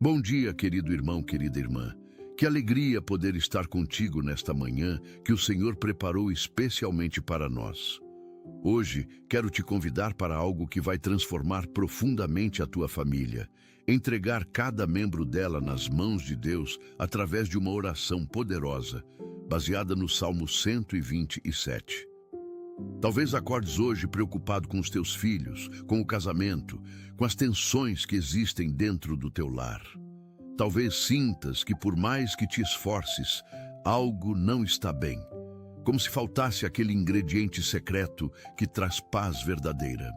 Bom dia, querido irmão, querida irmã. Que alegria poder estar contigo nesta manhã que o Senhor preparou especialmente para nós. Hoje, quero te convidar para algo que vai transformar profundamente a tua família. Entregar cada membro dela nas mãos de Deus através de uma oração poderosa, baseada no Salmo 127. Talvez acordes hoje preocupado com os teus filhos, com o casamento, com as tensões que existem dentro do teu lar. Talvez sintas que por mais que te esforces, algo não está bem, como se faltasse aquele ingrediente secreto que traz paz verdadeira.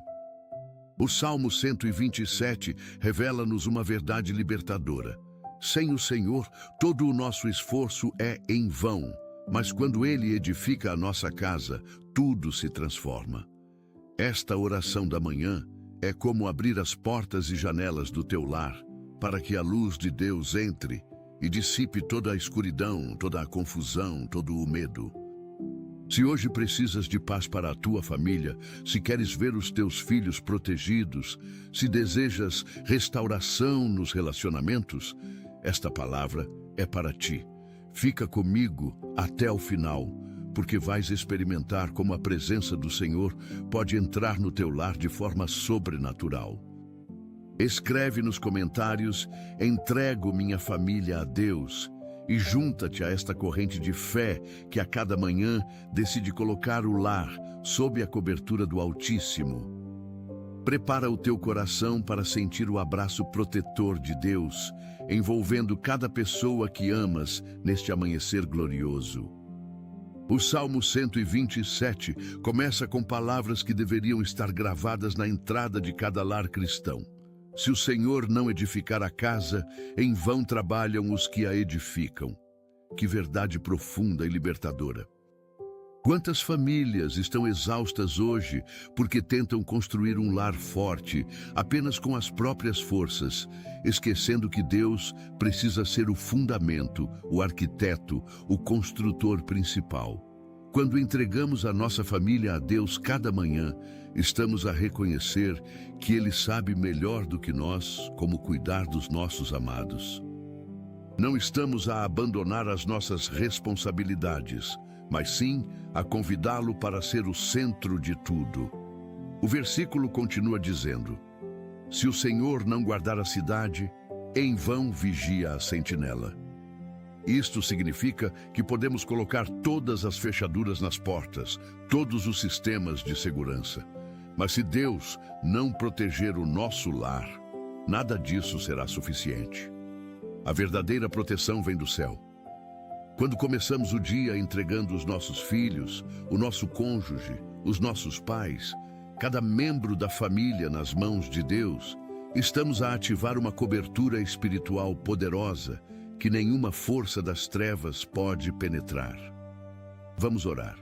O Salmo 127 revela-nos uma verdade libertadora. Sem o Senhor, todo o nosso esforço é em vão. Mas quando Ele edifica a nossa casa, tudo se transforma. Esta oração da manhã é como abrir as portas e janelas do teu lar, para que a luz de Deus entre e dissipe toda a escuridão, toda a confusão, todo o medo. Se hoje precisas de paz para a tua família, se queres ver os teus filhos protegidos, se desejas restauração nos relacionamentos, esta palavra é para ti. Fica comigo até o final, porque vais experimentar como a presença do Senhor pode entrar no teu lar de forma sobrenatural. Escreve nos comentários: entrego minha família a Deus, e junta-te a esta corrente de fé que a cada manhã decide colocar o lar sob a cobertura do Altíssimo. Prepara o teu coração para sentir o abraço protetor de Deus, envolvendo cada pessoa que amas neste amanhecer glorioso. O Salmo 127 começa com palavras que deveriam estar gravadas na entrada de cada lar cristão. Se o Senhor não edificar a casa, em vão trabalham os que a edificam. Que verdade profunda e libertadora. Quantas famílias estão exaustas hoje porque tentam construir um lar forte apenas com as próprias forças, esquecendo que Deus precisa ser o fundamento, o arquiteto, o construtor principal. Quando entregamos a nossa família a Deus cada manhã, estamos a reconhecer que Ele sabe melhor do que nós como cuidar dos nossos amados. Não estamos a abandonar as nossas responsabilidades, mas sim a convidá-lo para ser o centro de tudo. O versículo continua dizendo: se o Senhor não guardar a cidade, em vão vigia a sentinela. Isto significa que podemos colocar todas as fechaduras nas portas, todos os sistemas de segurança. Mas se Deus não proteger o nosso lar, nada disso será suficiente. A verdadeira proteção vem do céu. Quando começamos o dia entregando os nossos filhos, o nosso cônjuge, os nossos pais, cada membro da família nas mãos de Deus, estamos a ativar uma cobertura espiritual poderosa que nenhuma força das trevas pode penetrar. Vamos orar.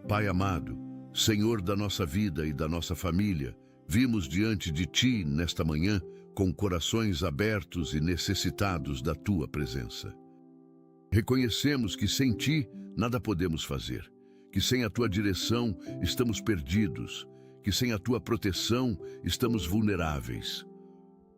Pai amado, Senhor da nossa vida e da nossa família, vimos diante de Ti nesta manhã com corações abertos e necessitados da Tua presença. Reconhecemos que sem Ti nada podemos fazer, que sem a Tua direção estamos perdidos, que sem a Tua proteção estamos vulneráveis.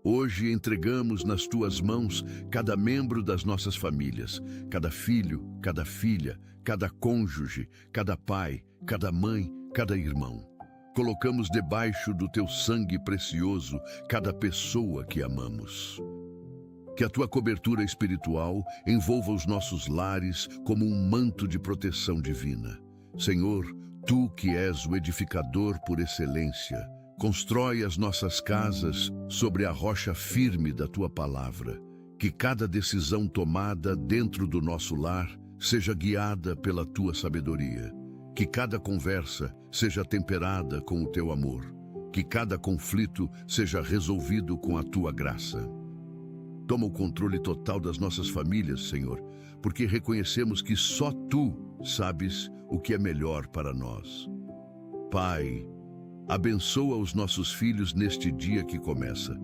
Hoje entregamos nas Tuas mãos cada membro das nossas famílias, cada filho, cada filha, cada cônjuge, cada pai, cada mãe, cada irmão. Colocamos debaixo do Teu sangue precioso cada pessoa que amamos. Que a Tua cobertura espiritual envolva os nossos lares como um manto de proteção divina. Senhor, Tu que és o edificador por excelência, constrói as nossas casas sobre a rocha firme da Tua palavra. Que cada decisão tomada dentro do nosso lar seja guiada pela Tua sabedoria. Que cada conversa seja temperada com o Teu amor. Que cada conflito seja resolvido com a Tua graça. Toma o controle total das nossas famílias, Senhor, porque reconhecemos que só Tu sabes o que é melhor para nós. Pai, abençoa os nossos filhos neste dia que começa.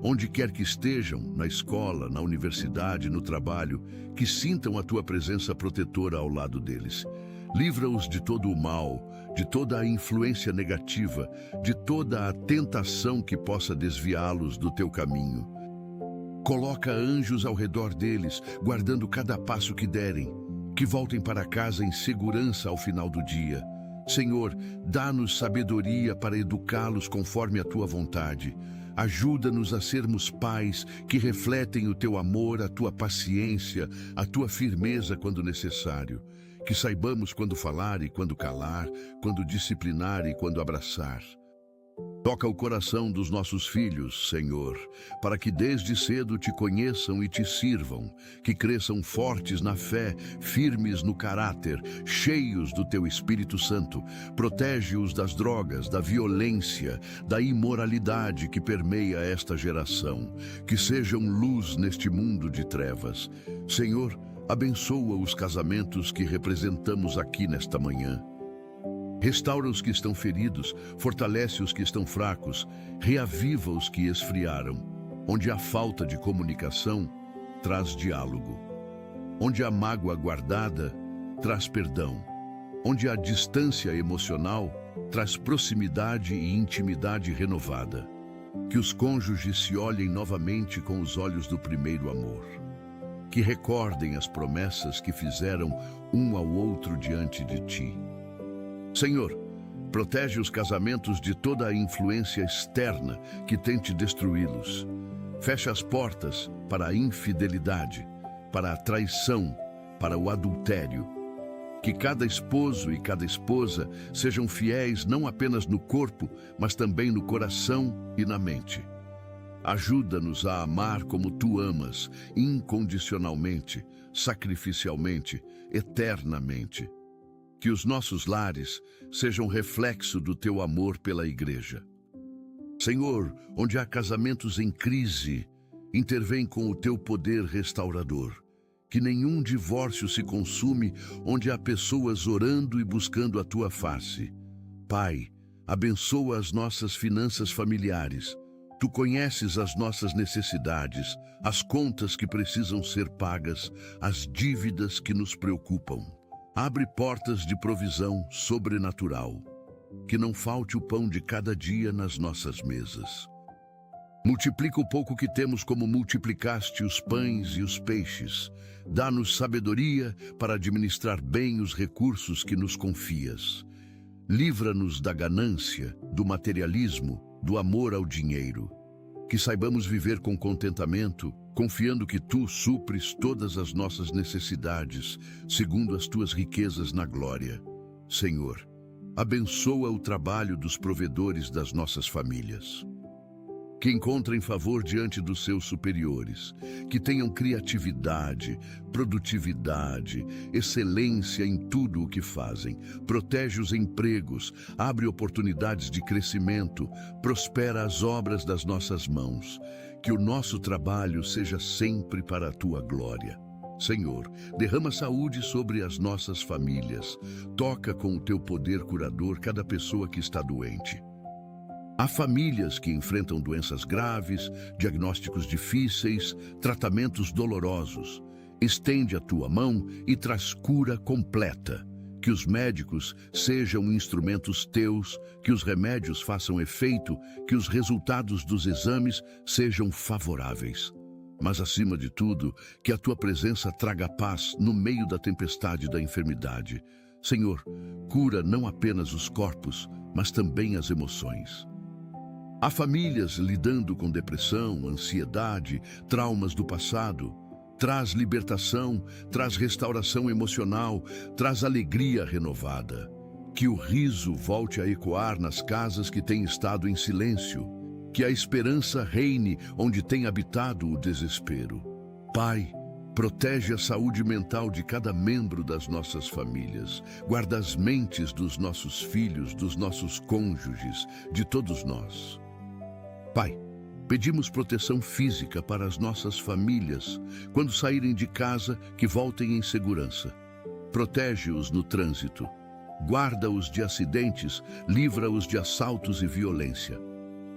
Onde quer que estejam, na escola, na universidade, no trabalho, que sintam a Tua presença protetora ao lado deles. Livra-os de todo o mal, de toda a influência negativa, de toda a tentação que possa desviá-los do Teu caminho. Coloca anjos ao redor deles, guardando cada passo que derem. Que voltem para casa em segurança ao final do dia. Senhor, dá-nos sabedoria para educá-los conforme a tua vontade. Ajuda-nos a sermos pais que refletem o teu amor, a tua paciência, a tua firmeza quando necessário. Que saibamos quando falar e quando calar, quando disciplinar e quando abraçar. Toca o coração dos nossos filhos, Senhor, para que desde cedo te conheçam e te sirvam, que cresçam fortes na fé, firmes no caráter, cheios do teu Espírito Santo. Protege-os das drogas, da violência, da imoralidade que permeia esta geração. Que sejam luz neste mundo de trevas. Senhor, abençoa os casamentos que representamos aqui nesta manhã. Restaura os que estão feridos, fortalece os que estão fracos, reaviva os que esfriaram. Onde há falta de comunicação, traz diálogo. Onde há mágoa guardada, traz perdão. Onde há distância emocional, traz proximidade e intimidade renovada. Que os cônjuges se olhem novamente com os olhos do primeiro amor. Que recordem as promessas que fizeram um ao outro diante de ti. Senhor, protege os casamentos de toda a influência externa que tente destruí-los. Fecha as portas para a infidelidade, para a traição, para o adultério. Que cada esposo e cada esposa sejam fiéis não apenas no corpo, mas também no coração e na mente. Ajuda-nos a amar como tu amas, incondicionalmente, sacrificialmente, eternamente. Que os nossos lares sejam reflexo do teu amor pela igreja. Senhor, onde há casamentos em crise, intervém com o teu poder restaurador. Que nenhum divórcio se consume onde há pessoas orando e buscando a tua face. Pai, abençoa as nossas finanças familiares. Tu conheces as nossas necessidades, as contas que precisam ser pagas, as dívidas que nos preocupam. Abre portas de provisão sobrenatural, que não falte o pão de cada dia nas nossas mesas. Multiplica o pouco que temos como multiplicaste os pães e os peixes. Dá-nos sabedoria para administrar bem os recursos que nos confias. Livra-nos da ganância, do materialismo, do amor ao dinheiro. Que saibamos viver com contentamento, confiando que tu supres todas as nossas necessidades, segundo as tuas riquezas na glória. Senhor, abençoa o trabalho dos provedores das nossas famílias. Que encontrem favor diante dos seus superiores, que tenham criatividade, produtividade, excelência em tudo o que fazem. Protege os empregos, abre oportunidades de crescimento, prospera as obras das nossas mãos. Que o nosso trabalho seja sempre para a tua glória. Senhor, derrama saúde sobre as nossas famílias. Toca com o teu poder curador cada pessoa que está doente. Há famílias que enfrentam doenças graves, diagnósticos difíceis, tratamentos dolorosos. Estende a tua mão e traz cura completa. Que os médicos sejam instrumentos teus, que os remédios façam efeito, que os resultados dos exames sejam favoráveis. Mas, acima de tudo, que a tua presença traga paz no meio da tempestade da enfermidade. Senhor, cura não apenas os corpos, mas também as emoções. Há famílias lidando com depressão, ansiedade, traumas do passado. Traz libertação, traz restauração emocional, traz alegria renovada. Que o riso volte a ecoar nas casas que têm estado em silêncio. Que a esperança reine onde tem habitado o desespero. Pai, protege a saúde mental de cada membro das nossas famílias. Guarda as mentes dos nossos filhos, dos nossos cônjuges, de todos nós. Pai, pedimos proteção física para as nossas famílias. Quando saírem de casa, que voltem em segurança. Protege-os no trânsito. Guarda-os de acidentes, livra-os de assaltos e violência.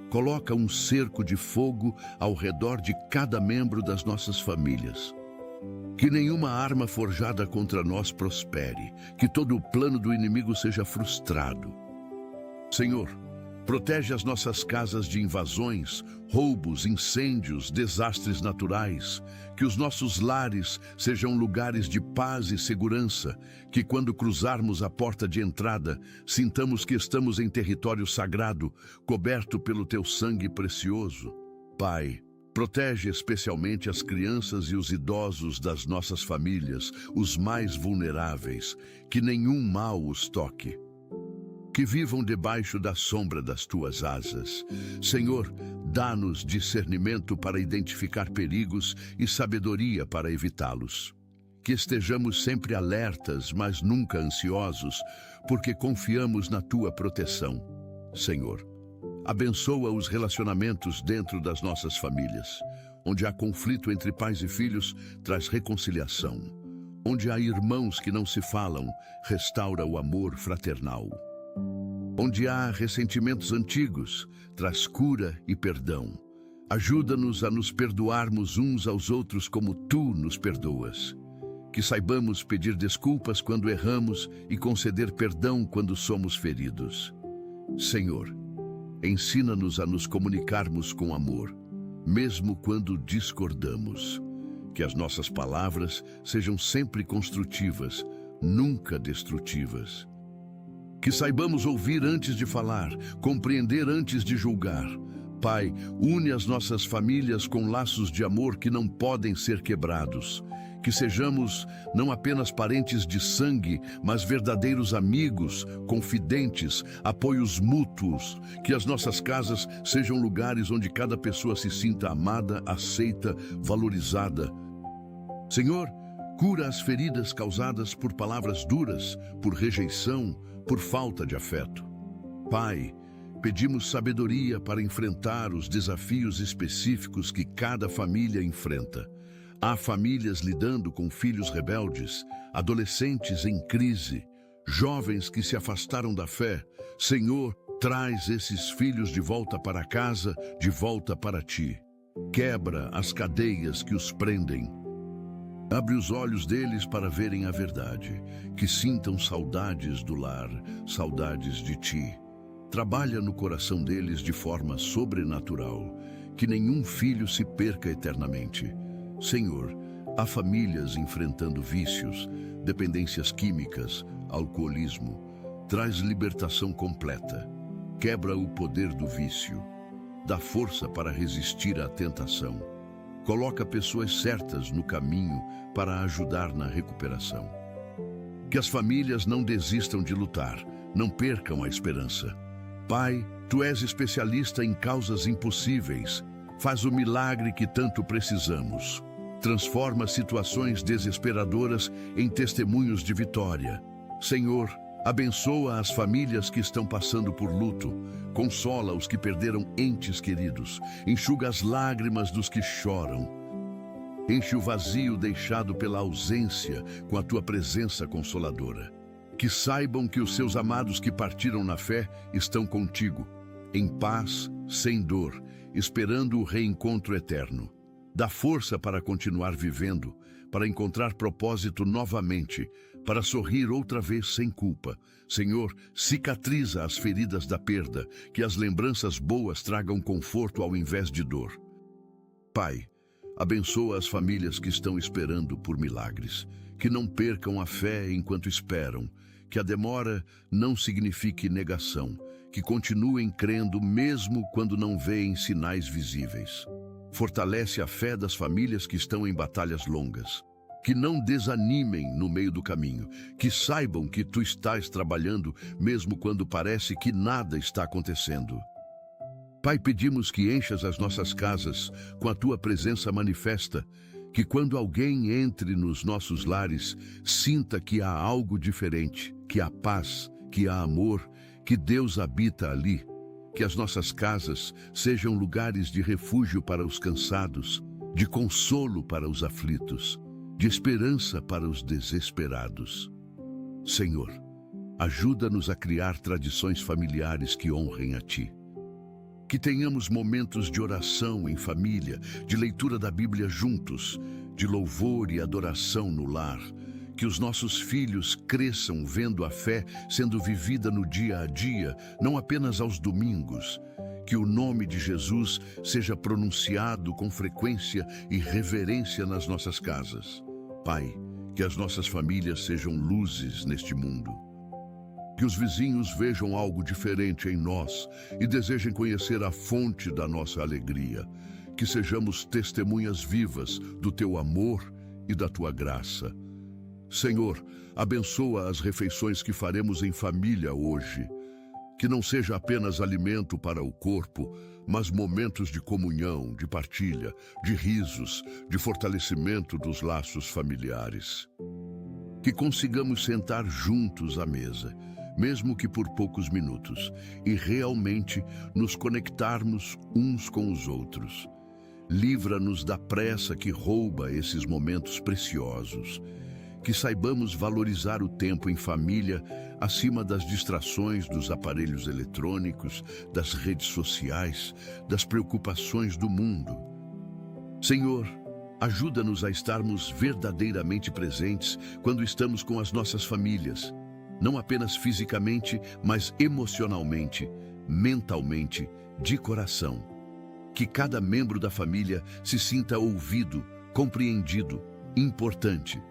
Coloca um cerco de fogo ao redor de cada membro das nossas famílias. Que nenhuma arma forjada contra nós prospere, que todo o plano do inimigo seja frustrado. Senhor, Protege as nossas casas de invasões, roubos, incêndios, desastres naturais. Que os nossos lares sejam lugares de paz e segurança. Que quando cruzarmos a porta de entrada, sintamos que estamos em território sagrado, coberto pelo teu sangue precioso. Pai, protege especialmente as crianças e os idosos das nossas famílias, os mais vulneráveis. Que nenhum mal os toque. Que vivam debaixo da sombra das tuas asas. Senhor, dá-nos discernimento para identificar perigos e sabedoria para evitá-los. Que estejamos sempre alertas, mas nunca ansiosos, porque confiamos na tua proteção. Senhor, abençoa os relacionamentos dentro das nossas famílias. Onde há conflito entre pais e filhos, traz reconciliação. Onde há irmãos que não se falam, restaura o amor fraternal. Onde há ressentimentos antigos, traz cura e perdão. Ajuda-nos a nos perdoarmos uns aos outros como tu nos perdoas. Que saibamos pedir desculpas quando erramos e conceder perdão quando somos feridos. Senhor, ensina-nos a nos comunicarmos com amor, mesmo quando discordamos. Que as nossas palavras sejam sempre construtivas, nunca destrutivas. Que saibamos ouvir antes de falar, compreender antes de julgar. Pai, une as nossas famílias com laços de amor que não podem ser quebrados. Que sejamos não apenas parentes de sangue, mas verdadeiros amigos, confidentes, apoios mútuos. Que as nossas casas sejam lugares onde cada pessoa se sinta amada, aceita, valorizada. Senhor, cura as feridas causadas por palavras duras, por rejeição, por falta de afeto. Pai, pedimos sabedoria para enfrentar os desafios específicos que cada família enfrenta. Há famílias lidando com filhos rebeldes, adolescentes em crise, jovens que se afastaram da fé. Senhor, traz esses filhos de volta para casa, de volta para ti. Quebra as cadeias que os prendem. Abre os olhos deles para verem a verdade, que sintam saudades do lar, saudades de ti. Trabalha no coração deles de forma sobrenatural, que nenhum filho se perca eternamente. Senhor, há famílias enfrentando vícios, dependências químicas, alcoolismo. Traz libertação completa. Quebra o poder do vício. Dá força para resistir à tentação. Coloca pessoas certas no caminho para ajudar na recuperação. Que as famílias não desistam de lutar, não percam a esperança. Pai, tu és especialista em causas impossíveis. Faz o milagre que tanto precisamos. Transforma situações desesperadoras em testemunhos de vitória. Senhor, abençoa as famílias que estão passando por luto. Consola os que perderam entes queridos. Enxuga as lágrimas dos que choram. Enche o vazio deixado pela ausência com a tua presença consoladora. Que saibam que os seus amados que partiram na fé estão contigo, em paz, sem dor, esperando o reencontro eterno. Dá força para continuar vivendo, para encontrar propósito novamente, para sorrir outra vez sem culpa. Senhor, cicatriza as feridas da perda, que as lembranças boas tragam conforto ao invés de dor. Pai, abençoa as famílias que estão esperando por milagres, que não percam a fé enquanto esperam, que a demora não signifique negação, que continuem crendo mesmo quando não veem sinais visíveis. Fortalece a fé das famílias que estão em batalhas longas. Que não desanimem no meio do caminho, que saibam que tu estás trabalhando mesmo quando parece que nada está acontecendo. Pai, pedimos que enchas as nossas casas com a tua presença manifesta, que quando alguém entre nos nossos lares, sinta que há algo diferente, que há paz, que há amor, que Deus habita ali. Que as nossas casas sejam lugares de refúgio para os cansados, de consolo para os aflitos, de esperança para os desesperados. Senhor, ajuda-nos a criar tradições familiares que honrem a Ti. Que tenhamos momentos de oração em família, de leitura da Bíblia juntos, de louvor e adoração no lar. Que os nossos filhos cresçam vendo a fé sendo vivida no dia a dia, não apenas aos domingos. Que o nome de Jesus seja pronunciado com frequência e reverência nas nossas casas. Pai, que as nossas famílias sejam luzes neste mundo. Que os vizinhos vejam algo diferente em nós e desejem conhecer a fonte da nossa alegria. Que sejamos testemunhas vivas do teu amor e da tua graça. Senhor, abençoa as refeições que faremos em família hoje. Que não seja apenas alimento para o corpo, mas momentos de comunhão, de partilha, de risos, de fortalecimento dos laços familiares. Que consigamos sentar juntos à mesa, mesmo que por poucos minutos, e realmente nos conectarmos uns com os outros. Livra-nos da pressa que rouba esses momentos preciosos. Que saibamos valorizar o tempo em família acima das distrações dos aparelhos eletrônicos, das redes sociais, das preocupações do mundo. Senhor, ajuda-nos a estarmos verdadeiramente presentes quando estamos com as nossas famílias, não apenas fisicamente, mas emocionalmente, mentalmente, de coração. Que cada membro da família se sinta ouvido, compreendido, importante.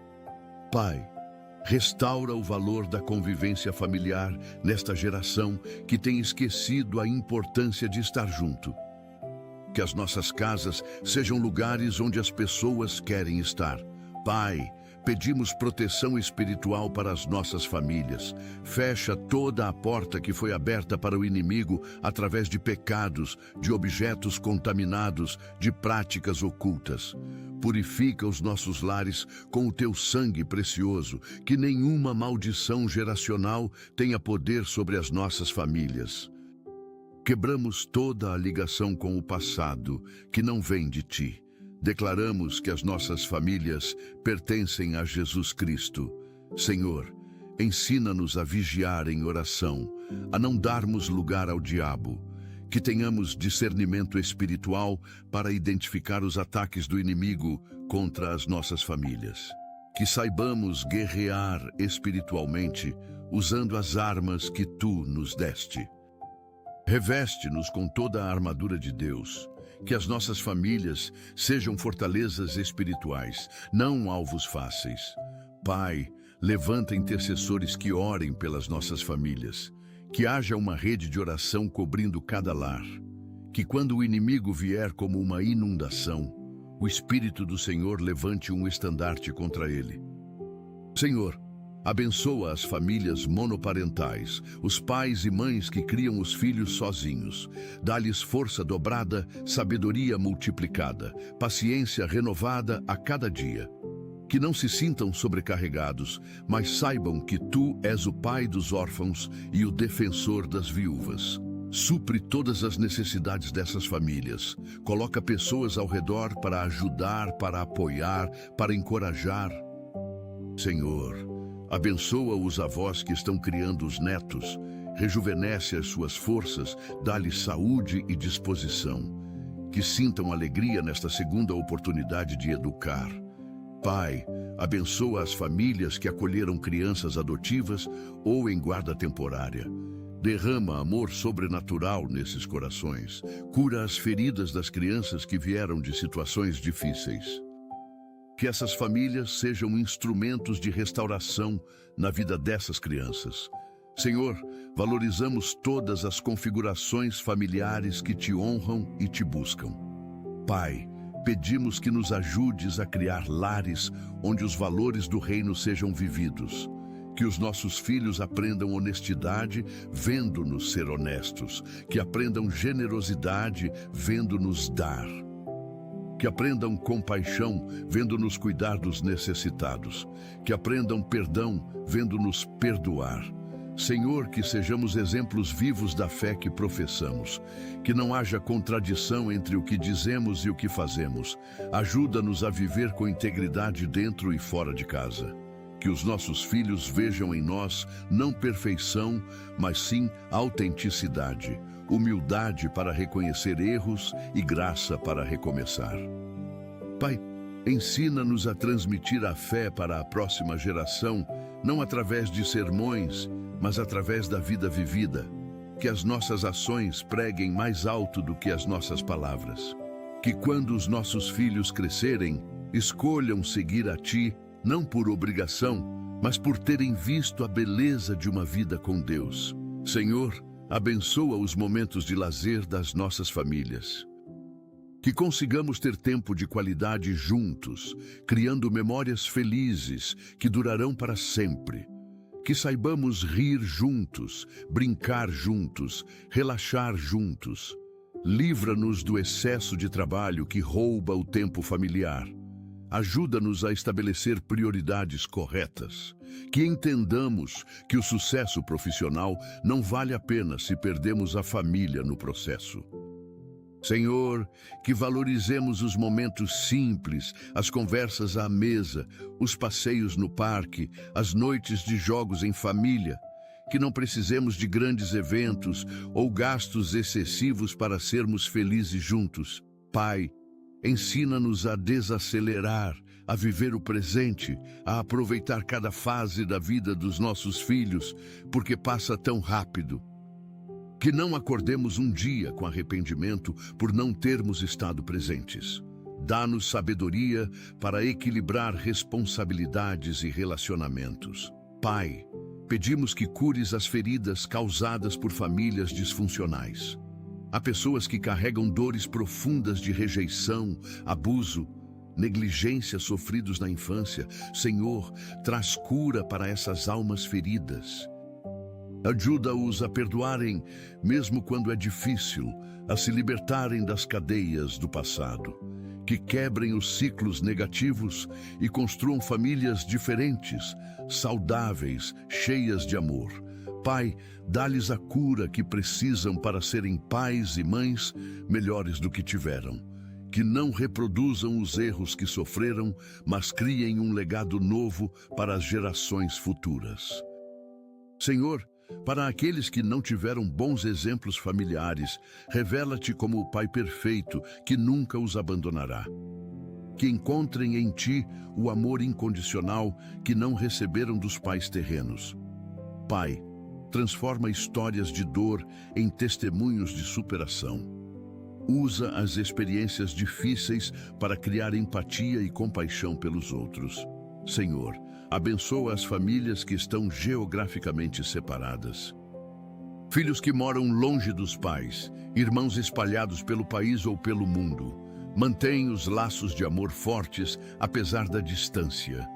Pai, restaura o valor da convivência familiar nesta geração que tem esquecido a importância de estar junto. Que as nossas casas sejam lugares onde as pessoas querem estar. Pai, pedimos proteção espiritual para as nossas famílias. Fecha toda a porta que foi aberta para o inimigo através de pecados, de objetos contaminados, de práticas ocultas. Purifica os nossos lares com o teu sangue precioso, que nenhuma maldição geracional tenha poder sobre as nossas famílias. Quebramos toda a ligação com o passado, que não vem de ti. Declaramos que as nossas famílias pertencem a Jesus Cristo. Senhor, ensina-nos a vigiar em oração, a não darmos lugar ao diabo. Que tenhamos discernimento espiritual para identificar os ataques do inimigo contra as nossas famílias. Que saibamos guerrear espiritualmente usando as armas que tu nos deste. Reveste-nos com toda a armadura de Deus. Que as nossas famílias sejam fortalezas espirituais, não alvos fáceis. Pai, levanta intercessores que orem pelas nossas famílias. Que haja uma rede de oração cobrindo cada lar. Que quando o inimigo vier como uma inundação, o Espírito do Senhor levante um estandarte contra ele. Senhor, abençoa as famílias monoparentais, os pais e mães que criam os filhos sozinhos. Dá-lhes força dobrada, sabedoria multiplicada, paciência renovada a cada dia. Que não se sintam sobrecarregados, mas saibam que tu és o pai dos órfãos e o defensor das viúvas. Supre todas as necessidades dessas famílias. Coloca pessoas ao redor para ajudar, para apoiar, para encorajar. Senhor, abençoa os avós que estão criando os netos. Rejuvenesce as suas forças, dá-lhes saúde e disposição. Que sintam alegria nesta segunda oportunidade de educar. Pai, abençoa as famílias que acolheram crianças adotivas ou em guarda temporária. Derrama amor sobrenatural nesses corações. Cura as feridas das crianças que vieram de situações difíceis. Que essas famílias sejam instrumentos de restauração na vida dessas crianças. Senhor, valorizamos todas as configurações familiares que te honram e te buscam. Pai, pedimos que nos ajudes a criar lares onde os valores do reino sejam vividos. Que os nossos filhos aprendam honestidade, vendo-nos ser honestos. Que aprendam generosidade, vendo-nos dar. Que aprendam compaixão, vendo-nos cuidar dos necessitados. Que aprendam perdão, vendo-nos perdoar. Senhor, que sejamos exemplos vivos da fé que professamos. Que não haja contradição entre o que dizemos e o que fazemos. Ajuda-nos a viver com integridade dentro e fora de casa. Que os nossos filhos vejam em nós não perfeição, mas sim autenticidade, humildade para reconhecer erros e graça para recomeçar. Pai, Ensina-nos a transmitir a fé para a próxima geração, não através de sermões, mas através da vida vivida. Que as nossas ações preguem mais alto do que as nossas palavras. Que quando os nossos filhos crescerem, escolham seguir a Ti, não por obrigação, mas por terem visto a beleza de uma vida com Deus. Senhor, abençoa os momentos de lazer das nossas famílias. Que consigamos ter tempo de qualidade juntos, criando memórias felizes que durarão para sempre. Que saibamos rir juntos, brincar juntos, relaxar juntos. Livra-nos do excesso de trabalho que rouba o tempo familiar. Ajuda-nos a estabelecer prioridades corretas. Que entendamos que o sucesso profissional não vale a pena se perdemos a família no processo. Senhor, que valorizemos os momentos simples, as conversas à mesa, os passeios no parque, as noites de jogos em família. Que não precisemos de grandes eventos ou gastos excessivos para sermos felizes juntos. Pai, ensina-nos a desacelerar, a viver o presente, a aproveitar cada fase da vida dos nossos filhos, porque passa tão rápido. Que não acordemos um dia com arrependimento por não termos estado presentes. Dá-nos sabedoria para equilibrar responsabilidades e relacionamentos. Pai, pedimos que cures as feridas causadas por famílias disfuncionais. Há pessoas que carregam dores profundas de rejeição, abuso, negligência sofridos na infância. Senhor, traz cura para essas almas feridas. Ajuda-os a perdoarem, mesmo quando é difícil, a se libertarem das cadeias do passado. Que quebrem os ciclos negativos e construam famílias diferentes, saudáveis, cheias de amor. Pai, dá-lhes a cura que precisam para serem pais e mães melhores do que tiveram. Que não reproduzam os erros que sofreram, mas criem um legado novo para as gerações futuras. Senhor, para aqueles que não tiveram bons exemplos familiares, revela-te como o Pai perfeito que nunca os abandonará. Que encontrem em Ti o amor incondicional que não receberam dos pais terrenos. Pai, transforma histórias de dor em testemunhos de superação. Usa as experiências difíceis para criar empatia e compaixão pelos outros. Senhor, abençoa as famílias que estão geograficamente separadas. Filhos que moram longe dos pais, irmãos espalhados pelo país ou pelo mundo. Mantém os laços de amor fortes, apesar da distância.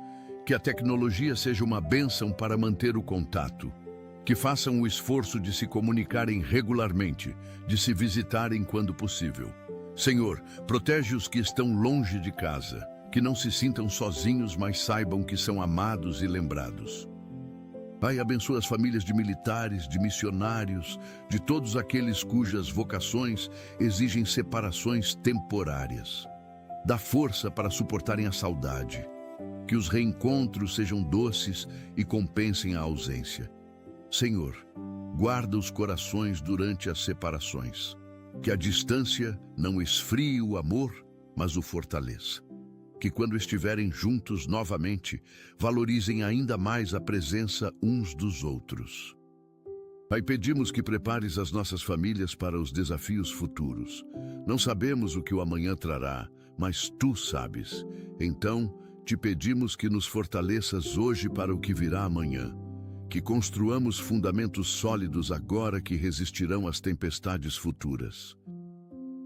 Que a tecnologia seja uma bênção para manter o contato. Que façam o esforço de se comunicarem regularmente, de se visitarem quando possível. Senhor, protege os que estão longe de casa. Que não se sintam sozinhos, mas saibam que são amados e lembrados. Pai, abençoa as famílias de militares, de missionários, de todos aqueles cujas vocações exigem separações temporárias. Dá força para suportarem a saudade. Que os reencontros sejam doces e compensem a ausência. Senhor, guarda os corações durante as separações. Que a distância não esfrie o amor, mas o fortaleça. Que quando estiverem juntos novamente, valorizem ainda mais a presença uns dos outros. Pai, pedimos que prepares as nossas famílias para os desafios futuros. Não sabemos o que o amanhã trará, mas Tu sabes. Então, Te pedimos que nos fortaleças hoje para o que virá amanhã. Que construamos fundamentos sólidos agora que resistirão às tempestades futuras.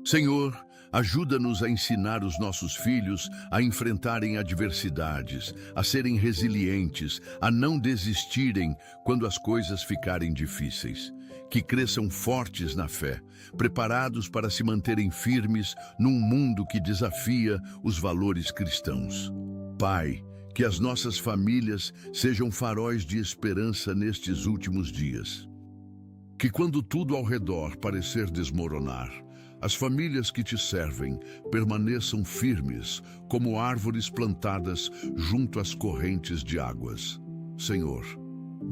Senhor, ajuda-nos a ensinar os nossos filhos a enfrentarem adversidades, a serem resilientes, a não desistirem quando as coisas ficarem difíceis. Que cresçam fortes na fé, preparados para se manterem firmes num mundo que desafia os valores cristãos. Pai, que as nossas famílias sejam faróis de esperança nestes últimos dias. Que quando tudo ao redor parecer desmoronar, as famílias que Te servem permaneçam firmes como árvores plantadas junto às correntes de águas. Senhor,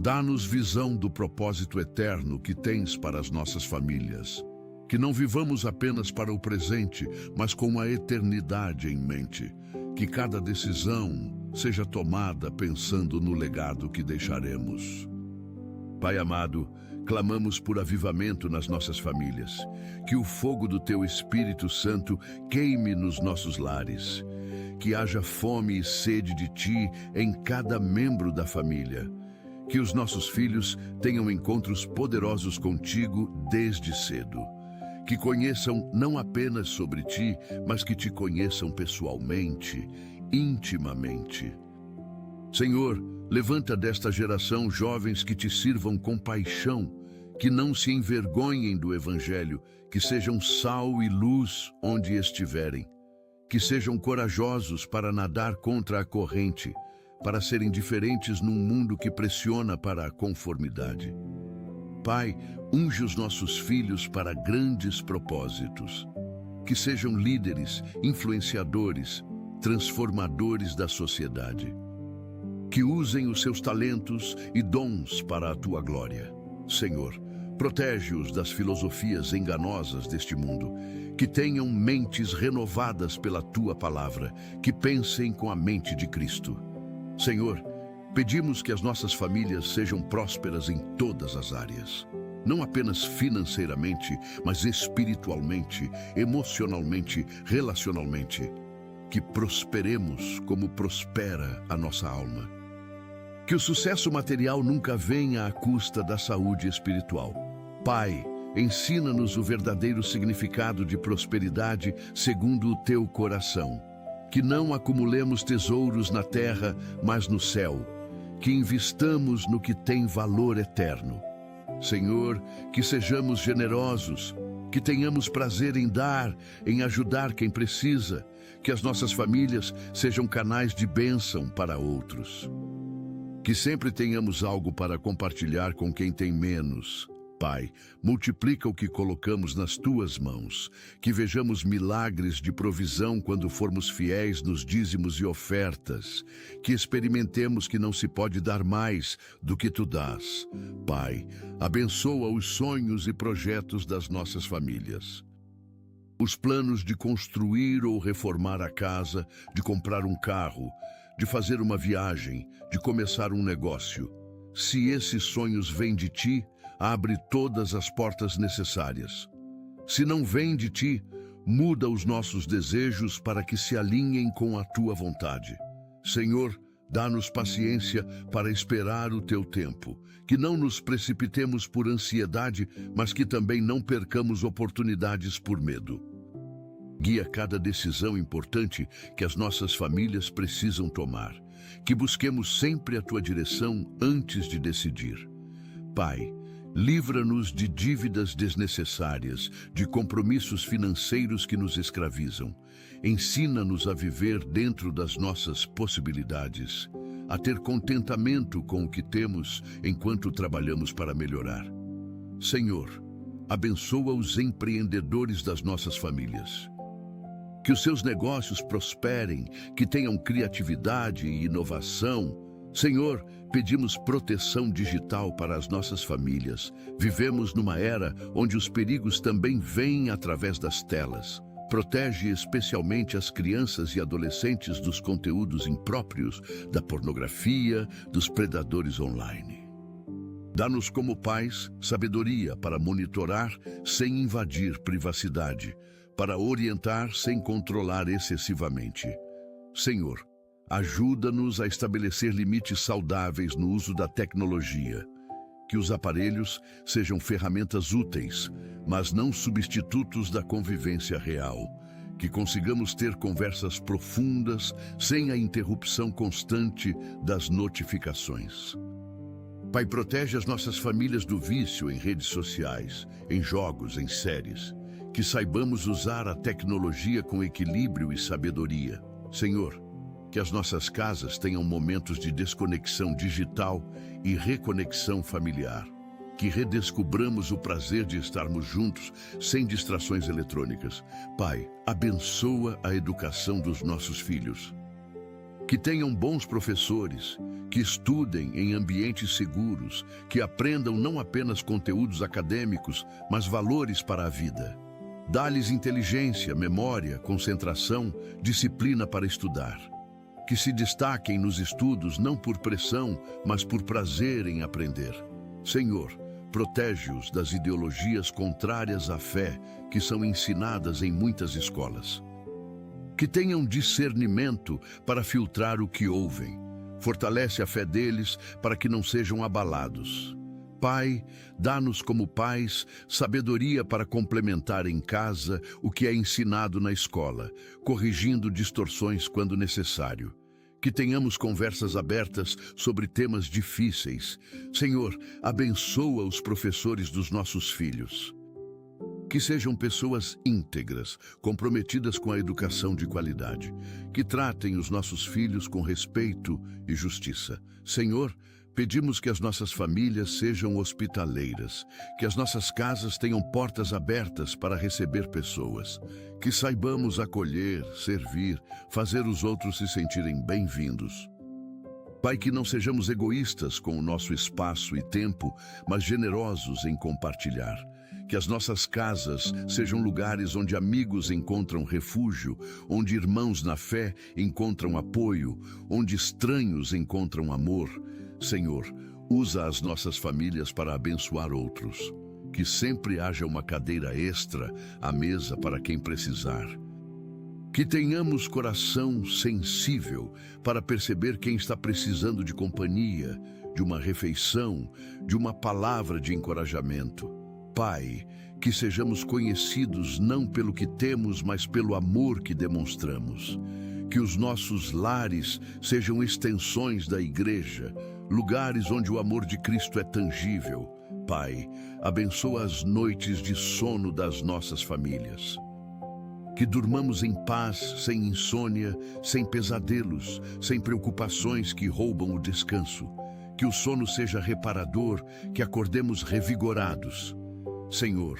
dá-nos visão do propósito eterno que Tens para as nossas famílias. Que não vivamos apenas para o presente, mas com a eternidade em mente. Que cada decisão seja tomada pensando no legado que deixaremos. Pai amado, clamamos por avivamento nas nossas famílias. Que o fogo do Teu Espírito Santo queime nos nossos lares. Que haja fome e sede de Ti em cada membro da família. Que os nossos filhos tenham encontros poderosos contigo desde cedo. Que conheçam não apenas sobre Ti, mas que Te conheçam pessoalmente, intimamente. Senhor, levanta desta geração jovens que Te sirvam com paixão, que não se envergonhem do Evangelho, que sejam sal e luz onde estiverem, que sejam corajosos para nadar contra a corrente, para serem diferentes num mundo que pressiona para a conformidade. Pai, unge os nossos filhos para grandes propósitos, que sejam líderes, influenciadores, transformadores da sociedade, que usem os seus talentos e dons para a Tua glória. Senhor, protege-os das filosofias enganosas deste mundo, que tenham mentes renovadas pela Tua palavra, que pensem com a mente de Cristo. Senhor, pedimos que as nossas famílias sejam prósperas em todas as áreas, não apenas financeiramente, mas espiritualmente, emocionalmente, relacionalmente, que prosperemos como prospera a nossa alma. Que o sucesso material nunca venha à custa da saúde espiritual. Pai, ensina-nos o verdadeiro significado de prosperidade segundo o Teu coração. Que não acumulemos tesouros na terra, mas no céu. Que investamos no que tem valor eterno. Senhor, que sejamos generosos, que tenhamos prazer em dar, em ajudar quem precisa, que as nossas famílias sejam canais de bênção para outros. Que sempre tenhamos algo para compartilhar com quem tem menos. Pai, multiplica o que colocamos nas Tuas mãos, que vejamos milagres de provisão quando formos fiéis nos dízimos e ofertas, que experimentemos que não se pode dar mais do que Tu dás. Pai, abençoa os sonhos e projetos das nossas famílias. Os planos de construir ou reformar a casa, de comprar um carro, de fazer uma viagem, de começar um negócio. Se esses sonhos vêm de Ti, abre todas as portas necessárias. Se não vêm de Ti, muda os nossos desejos para que se alinhem com a Tua vontade. Senhor, dá-nos paciência para esperar o Teu tempo, que não nos precipitemos por ansiedade, mas que também não percamos oportunidades por medo. Guia cada decisão importante que as nossas famílias precisam tomar, que busquemos sempre a Tua direção antes de decidir. Pai, livra-nos de dívidas desnecessárias, de compromissos financeiros que nos escravizam. Ensina-nos a viver dentro das nossas possibilidades, a ter contentamento com o que temos enquanto trabalhamos para melhorar. Senhor, abençoa os empreendedores das nossas famílias. Que os seus negócios prosperem, que tenham criatividade e inovação. Senhor, pedimos proteção digital para as nossas famílias. Vivemos numa era onde os perigos também vêm através das telas. Protege especialmente as crianças e adolescentes dos conteúdos impróprios, da pornografia, dos predadores online. Dá-nos como pais sabedoria para monitorar sem invadir privacidade, para orientar sem controlar excessivamente. Senhor, ajuda-nos a estabelecer limites saudáveis no uso da tecnologia. Que os aparelhos sejam ferramentas úteis, mas não substitutos da convivência real. Que consigamos ter conversas profundas sem a interrupção constante das notificações. Pai, protege as nossas famílias do vício em redes sociais, em jogos, em séries. Que saibamos usar a tecnologia com equilíbrio e sabedoria. Senhor, que as nossas casas tenham momentos de desconexão digital e reconexão familiar. Que redescubramos o prazer de estarmos juntos, sem distrações eletrônicas. Pai, abençoa a educação dos nossos filhos. Que tenham bons professores, que estudem em ambientes seguros, que aprendam não apenas conteúdos acadêmicos, mas valores para a vida. Dá-lhes inteligência, memória, concentração, disciplina para estudar. Que se destaquem nos estudos não por pressão, mas por prazer em aprender. Senhor, protege-os das ideologias contrárias à fé que são ensinadas em muitas escolas. Que tenham discernimento para filtrar o que ouvem. Fortalece a fé deles para que não sejam abalados. Pai, dá-nos como pais sabedoria para complementar em casa o que é ensinado na escola, corrigindo distorções quando necessário. Que tenhamos conversas abertas sobre temas difíceis. Senhor, abençoa os professores dos nossos filhos. Que sejam pessoas íntegras, comprometidas com a educação de qualidade. Que tratem os nossos filhos com respeito e justiça. Senhor, pedimos que as nossas famílias sejam hospitaleiras, que as nossas casas tenham portas abertas para receber pessoas, que saibamos acolher, servir, fazer os outros se sentirem bem-vindos. Pai, que não sejamos egoístas com o nosso espaço e tempo, mas generosos em compartilhar. Que as nossas casas sejam lugares onde amigos encontram refúgio, onde irmãos na fé encontram apoio, onde estranhos encontram amor. Senhor, usa as nossas famílias para abençoar outros. Que sempre haja uma cadeira extra à mesa para quem precisar. Que tenhamos coração sensível para perceber quem está precisando de companhia, de uma refeição, de uma palavra de encorajamento. Pai, que sejamos conhecidos não pelo que temos, mas pelo amor que demonstramos. Que os nossos lares sejam extensões da igreja, lugares onde o amor de Cristo é tangível. Pai, abençoa as noites de sono das nossas famílias. Que durmamos em paz, sem insônia, sem pesadelos, sem preocupações que roubam o descanso. Que o sono seja reparador, que acordemos revigorados. Senhor,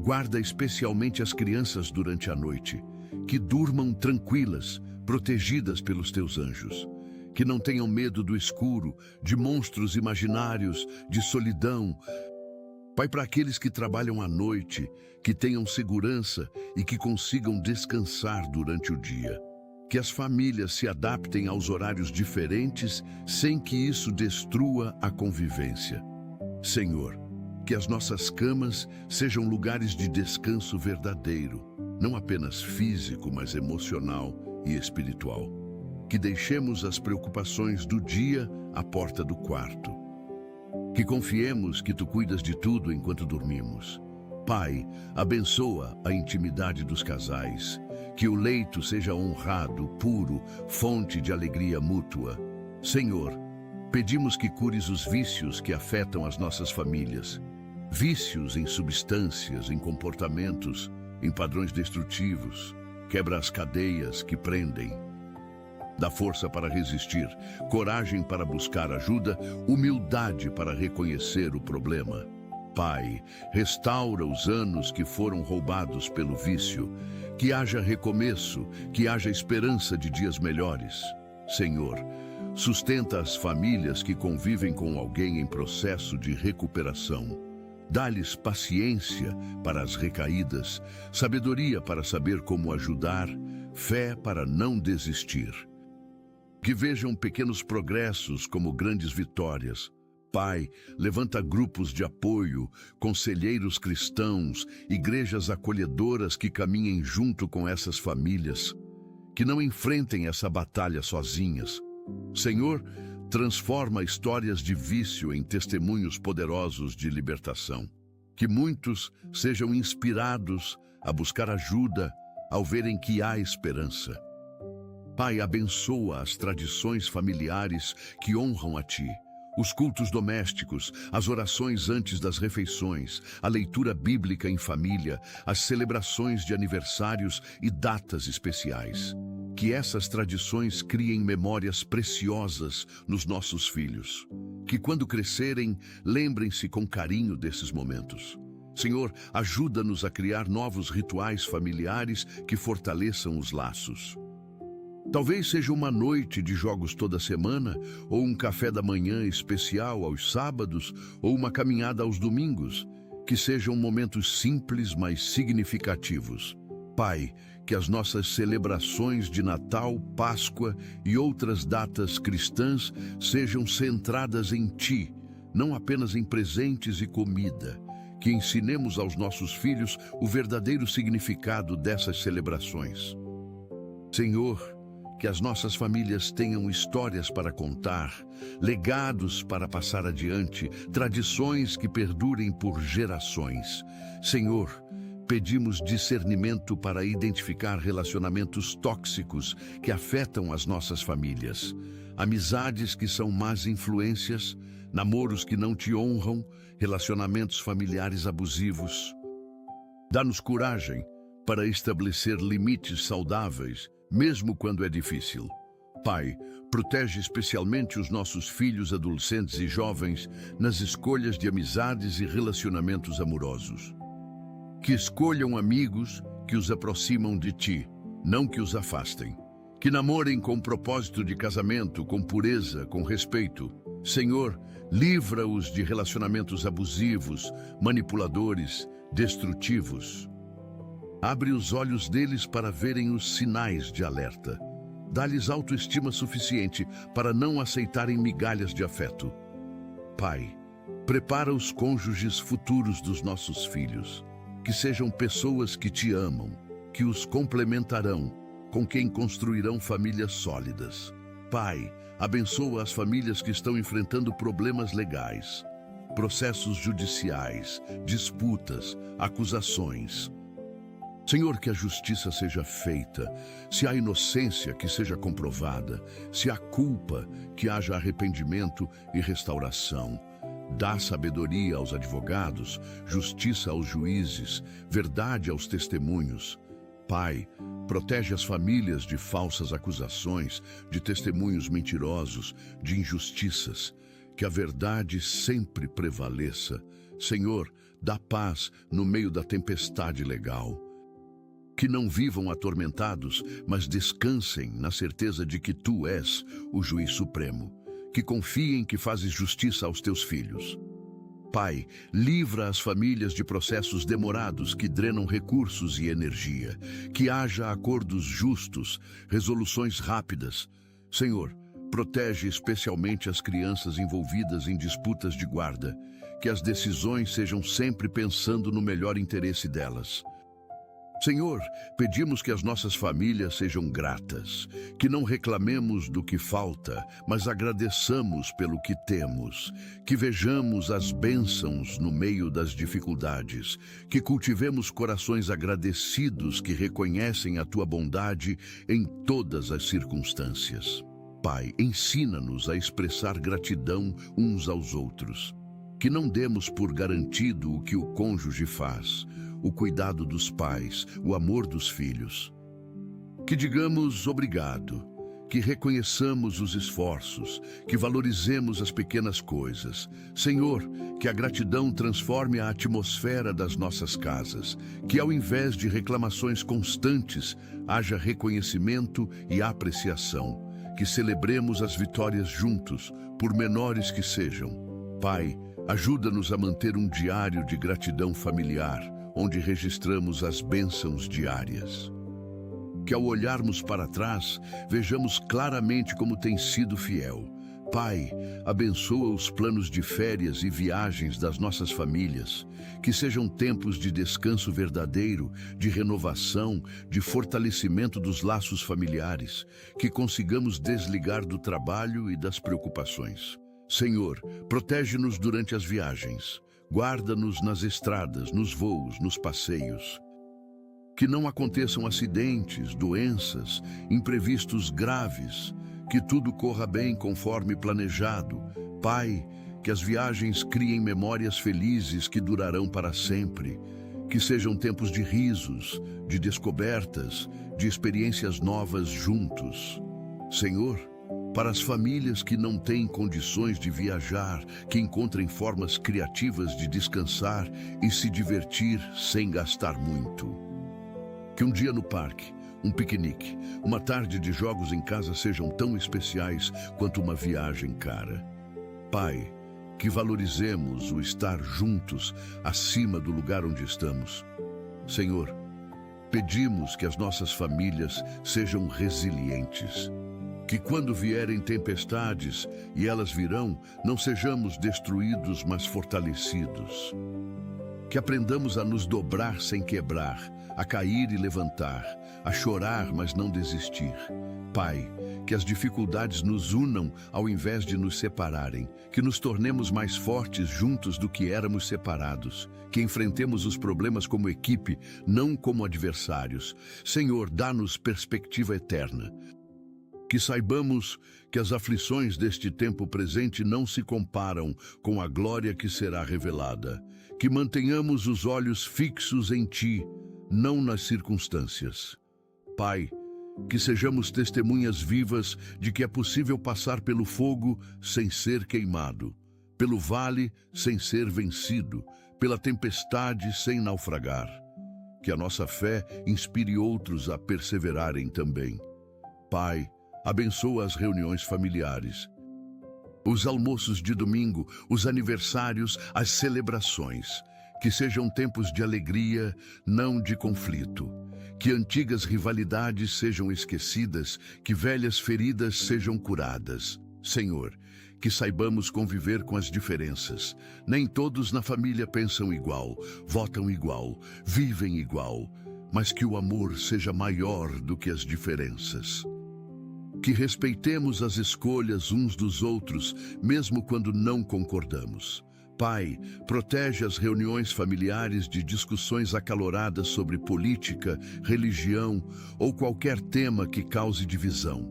guarda especialmente as crianças durante a noite, que durmam tranquilas, protegidas pelos teus anjos, que não tenham medo do escuro, de monstros imaginários, de solidão. Pai, para aqueles que trabalham à noite, que tenham segurança e que consigam descansar durante o dia. Que as famílias se adaptem aos horários diferentes, sem que isso destrua a convivência. Senhor, que as nossas camas sejam lugares de descanso verdadeiro, não apenas físico, mas emocional e espiritual. Que deixemos as preocupações do dia à porta do quarto. Que confiemos que Tu cuidas de tudo enquanto dormimos. Pai, abençoa a intimidade dos casais. Que o leito seja honrado, puro, fonte de alegria mútua. Senhor, pedimos que cures os vícios que afetam as nossas famílias. Vícios em substâncias, em comportamentos, em padrões destrutivos. Quebra as cadeias que prendem. Dá força para resistir, coragem para buscar ajuda, humildade para reconhecer o problema. Pai, restaura os anos que foram roubados pelo vício. Que haja recomeço, que haja esperança de dias melhores. Senhor, sustenta as famílias que convivem com alguém em processo de recuperação. Dá-lhes paciência para as recaídas, sabedoria para saber como ajudar, fé para não desistir. Que vejam pequenos progressos como grandes vitórias. Pai, levanta grupos de apoio, conselheiros cristãos, igrejas acolhedoras que caminhem junto com essas famílias, que não enfrentem essa batalha sozinhas. Senhor, transforma histórias de vício em testemunhos poderosos de libertação. Que muitos sejam inspirados a buscar ajuda ao verem que há esperança. Pai, abençoa as tradições familiares que honram a Ti. Os cultos domésticos, as orações antes das refeições, a leitura bíblica em família, as celebrações de aniversários e datas especiais. Que essas tradições criem memórias preciosas nos nossos filhos. Que quando crescerem, lembrem-se com carinho desses momentos. Senhor, ajuda-nos a criar novos rituais familiares que fortaleçam os laços. Talvez seja uma noite de jogos toda semana, ou um café da manhã especial aos sábados, ou uma caminhada aos domingos. Que sejam momentos simples, mas significativos. Pai, que as nossas celebrações de Natal, Páscoa e outras datas cristãs sejam centradas em Ti, não apenas em presentes e comida. Que ensinemos aos nossos filhos o verdadeiro significado dessas celebrações. Senhor, que as nossas famílias tenham histórias para contar, legados para passar adiante, tradições que perdurem por gerações. Senhor, pedimos discernimento para identificar relacionamentos tóxicos que afetam as nossas famílias, amizades que são más influências, namoros que não te honram, relacionamentos familiares abusivos. Dá-nos coragem para estabelecer limites saudáveis, mesmo quando é difícil. Pai, protege especialmente os nossos filhos, adolescentes e jovens nas escolhas de amizades e relacionamentos amorosos. Que escolham amigos que os aproximam de Ti, não que os afastem. Que namorem com propósito de casamento, com pureza, com respeito. Senhor, livra-os de relacionamentos abusivos, manipuladores, destrutivos. Abre os olhos deles para verem os sinais de alerta. Dá-lhes autoestima suficiente para não aceitarem migalhas de afeto. Pai, prepara os cônjuges futuros dos nossos filhos, que sejam pessoas que te amam, que os complementarão, com quem construirão famílias sólidas. Pai, abençoa as famílias que estão enfrentando problemas legais, processos judiciais, disputas, acusações. Senhor, que a justiça seja feita, se há inocência, que seja comprovada, se há culpa, que haja arrependimento e restauração. Dá sabedoria aos advogados, justiça aos juízes, verdade aos testemunhos. Pai, protege as famílias de falsas acusações, de testemunhos mentirosos, de injustiças. Que a verdade sempre prevaleça. Senhor, dá paz no meio da tempestade legal. Que não vivam atormentados, mas descansem na certeza de que Tu és o Juiz Supremo. Que confiem que fazes justiça aos Teus filhos. Pai, livra as famílias de processos demorados que drenam recursos e energia. Que haja acordos justos, resoluções rápidas. Senhor, protege especialmente as crianças envolvidas em disputas de guarda. Que as decisões sejam sempre pensando no melhor interesse delas. Senhor, pedimos que as nossas famílias sejam gratas, que não reclamemos do que falta, mas agradeçamos pelo que temos, que vejamos as bênçãos no meio das dificuldades, que cultivemos corações agradecidos que reconhecem a Tua bondade em todas as circunstâncias. Pai, ensina-nos a expressar gratidão uns aos outros, que não demos por garantido o que o cônjuge faz, o cuidado dos pais, o amor dos filhos. Que digamos obrigado, que reconheçamos os esforços, que valorizemos as pequenas coisas. Senhor, que a gratidão transforme a atmosfera das nossas casas, que ao invés de reclamações constantes, haja reconhecimento e apreciação, que celebremos as vitórias juntos, por menores que sejam. Pai, ajuda-nos a manter um diário de gratidão familiar, onde registramos as bênçãos diárias. Que ao olharmos para trás, vejamos claramente como tem sido fiel. Pai, abençoa os planos de férias e viagens das nossas famílias, que sejam tempos de descanso verdadeiro, de renovação, de fortalecimento dos laços familiares, que consigamos desligar do trabalho e das preocupações. Senhor, protege-nos durante as viagens. Guarda-nos nas estradas, nos voos, nos passeios. Que não aconteçam acidentes, doenças, imprevistos graves. Que tudo corra bem conforme planejado. Pai, que as viagens criem memórias felizes que durarão para sempre. Que sejam tempos de risos, de descobertas, de experiências novas juntos. Senhor, para as famílias que não têm condições de viajar, que encontrem formas criativas de descansar e se divertir sem gastar muito. Que um dia no parque, um piquenique, uma tarde de jogos em casa sejam tão especiais quanto uma viagem cara. Pai, que valorizemos o estar juntos acima do lugar onde estamos. Senhor, pedimos que as nossas famílias sejam resilientes, que quando vierem tempestades, e elas virão, não sejamos destruídos, mas fortalecidos. Que aprendamos a nos dobrar sem quebrar, a cair e levantar, a chorar, mas não desistir. Pai, que as dificuldades nos unam ao invés de nos separarem, que nos tornemos mais fortes juntos do que éramos separados, que enfrentemos os problemas como equipe, não como adversários. Senhor, dá-nos perspectiva eterna. Que saibamos que as aflições deste tempo presente não se comparam com a glória que será revelada. Que mantenhamos os olhos fixos em Ti, não nas circunstâncias. Pai, que sejamos testemunhas vivas de que é possível passar pelo fogo sem ser queimado, pelo vale sem ser vencido, pela tempestade sem naufragar. Que a nossa fé inspire outros a perseverarem também. Pai, abençoa as reuniões familiares, os almoços de domingo, os aniversários, as celebrações. Que sejam tempos de alegria, não de conflito. Que antigas rivalidades sejam esquecidas, que velhas feridas sejam curadas. Senhor, que saibamos conviver com as diferenças. Nem todos na família pensam igual, votam igual, vivem igual, mas que o amor seja maior do que as diferenças. Que respeitemos as escolhas uns dos outros, mesmo quando não concordamos. Pai, protege as reuniões familiares de discussões acaloradas sobre política, religião ou qualquer tema que cause divisão.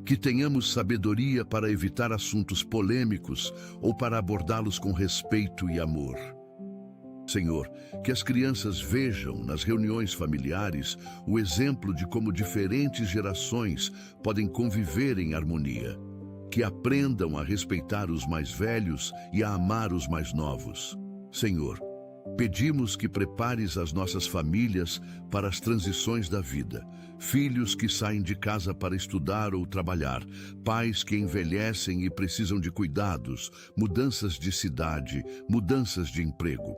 Que tenhamos sabedoria para evitar assuntos polêmicos ou para abordá-los com respeito e amor. Senhor, que as crianças vejam nas reuniões familiares o exemplo de como diferentes gerações podem conviver em harmonia. Que aprendam a respeitar os mais velhos e a amar os mais novos. Senhor, pedimos que prepares as nossas famílias para as transições da vida. Filhos que saem de casa para estudar ou trabalhar, pais que envelhecem e precisam de cuidados, mudanças de cidade, mudanças de emprego.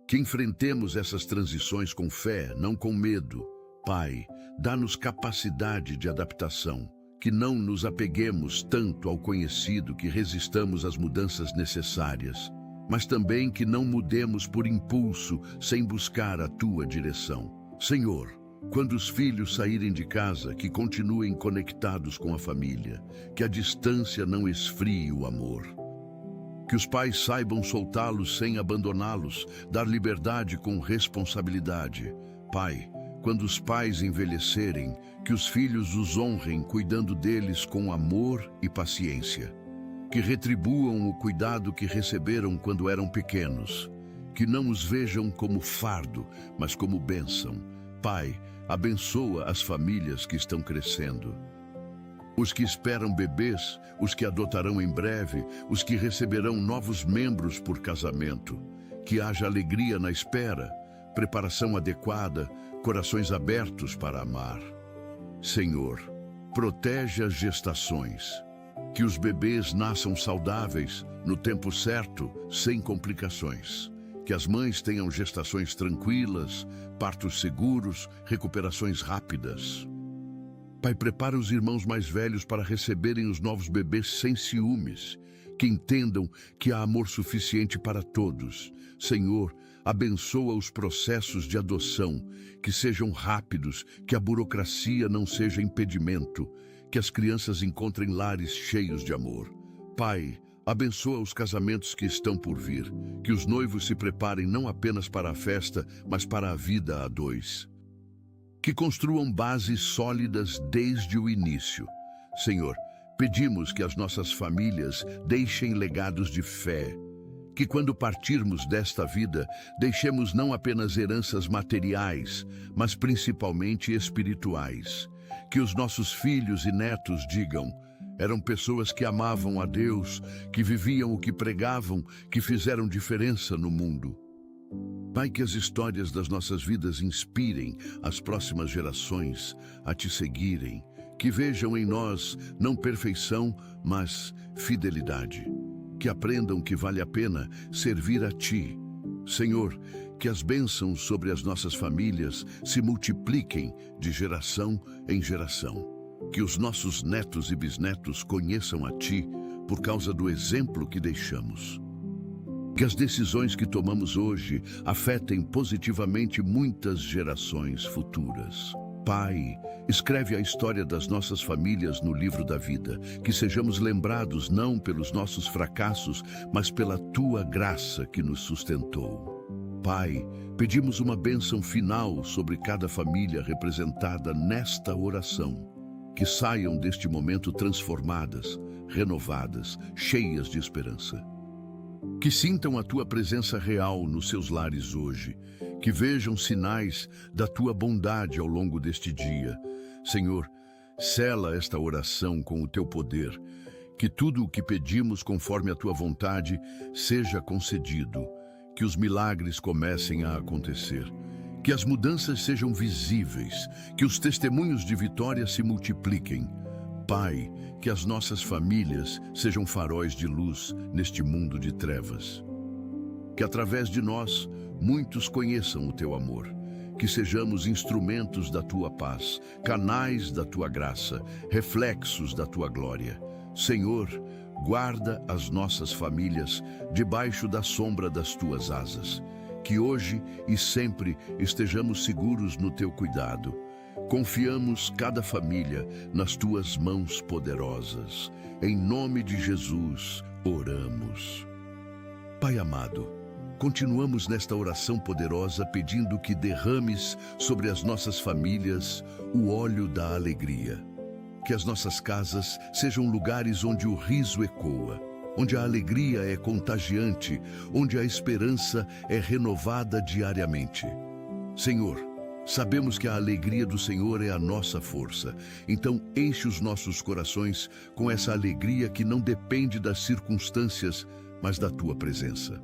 Que enfrentemos essas transições com fé, não com medo. Pai, dá-nos capacidade de adaptação. Que não nos apeguemos tanto ao conhecido que resistamos às mudanças necessárias, mas também que não mudemos por impulso sem buscar a Tua direção. Senhor, quando os filhos saírem de casa, que continuem conectados com a família, que a distância não esfrie o amor. Que os pais saibam soltá-los sem abandoná-los, dar liberdade com responsabilidade. Pai, quando os pais envelhecerem, que os filhos os honrem cuidando deles com amor e paciência. Que retribuam o cuidado que receberam quando eram pequenos. Que não os vejam como fardo, mas como bênção. Pai, abençoa as famílias que estão crescendo. Os que esperam bebês, os que adotarão em breve, os que receberão novos membros por casamento. Que haja alegria na espera, preparação adequada, corações abertos para amar. Senhor, protege as gestações. Que os bebês nasçam saudáveis, no tempo certo, sem complicações. Que as mães tenham gestações tranquilas, partos seguros, recuperações rápidas. Pai, prepara os irmãos mais velhos para receberem os novos bebês sem ciúmes. Que entendam que há amor suficiente para todos. Senhor, abençoa os processos de adoção, que sejam rápidos, que a burocracia não seja impedimento, que as crianças encontrem lares cheios de amor. Pai, abençoa os casamentos que estão por vir, que os noivos se preparem não apenas para a festa, mas para a vida a dois. Que construam bases sólidas desde o início. Senhor, pedimos que as nossas famílias deixem legados de fé, que quando partirmos desta vida, deixemos não apenas heranças materiais, mas principalmente espirituais. Que os nossos filhos e netos digam: eram pessoas que amavam a Deus, que viviam o que pregavam, que fizeram diferença no mundo. Pai, que as histórias das nossas vidas inspirem as próximas gerações a Te seguirem, que vejam em nós não perfeição, mas fidelidade. que aprendam que vale a pena servir a Ti. Senhor, que as bênçãos sobre as nossas famílias se multipliquem de geração em geração. Que os nossos netos e bisnetos conheçam a Ti por causa do exemplo que deixamos. Que as decisões que tomamos hoje afetem positivamente muitas gerações futuras. Pai, escreve a história das nossas famílias no livro da vida, que sejamos lembrados não pelos nossos fracassos, mas pela Tua graça que nos sustentou. Pai, pedimos uma bênção final sobre cada família representada nesta oração. Que saiam deste momento transformadas, renovadas, cheias de esperança. Que sintam a Tua presença real nos seus lares hoje. Que vejam sinais da Tua bondade ao longo deste dia. Senhor, sela esta oração com o Teu poder. Que tudo o que pedimos conforme a Tua vontade seja concedido. Que os milagres comecem a acontecer. Que as mudanças sejam visíveis. Que os testemunhos de vitória se multipliquem. Pai, que as nossas famílias sejam faróis de luz neste mundo de trevas. Que através de nós, muitos conheçam o Teu amor. Que sejamos instrumentos da Tua paz, canais da Tua graça, reflexos da Tua glória. Senhor, guarda as nossas famílias debaixo da sombra das Tuas asas. Que hoje e sempre estejamos seguros no Teu cuidado. Confiamos cada família nas Tuas mãos poderosas. Em nome de Jesus, oramos. Pai amado, continuamos nesta oração poderosa pedindo que derrames sobre as nossas famílias o óleo da alegria. Que as nossas casas sejam lugares onde o riso ecoa, onde a alegria é contagiante, onde a esperança é renovada diariamente. Senhor, sabemos que a alegria do Senhor é a nossa força, então enche os nossos corações com essa alegria que não depende das circunstâncias, mas da Tua presença.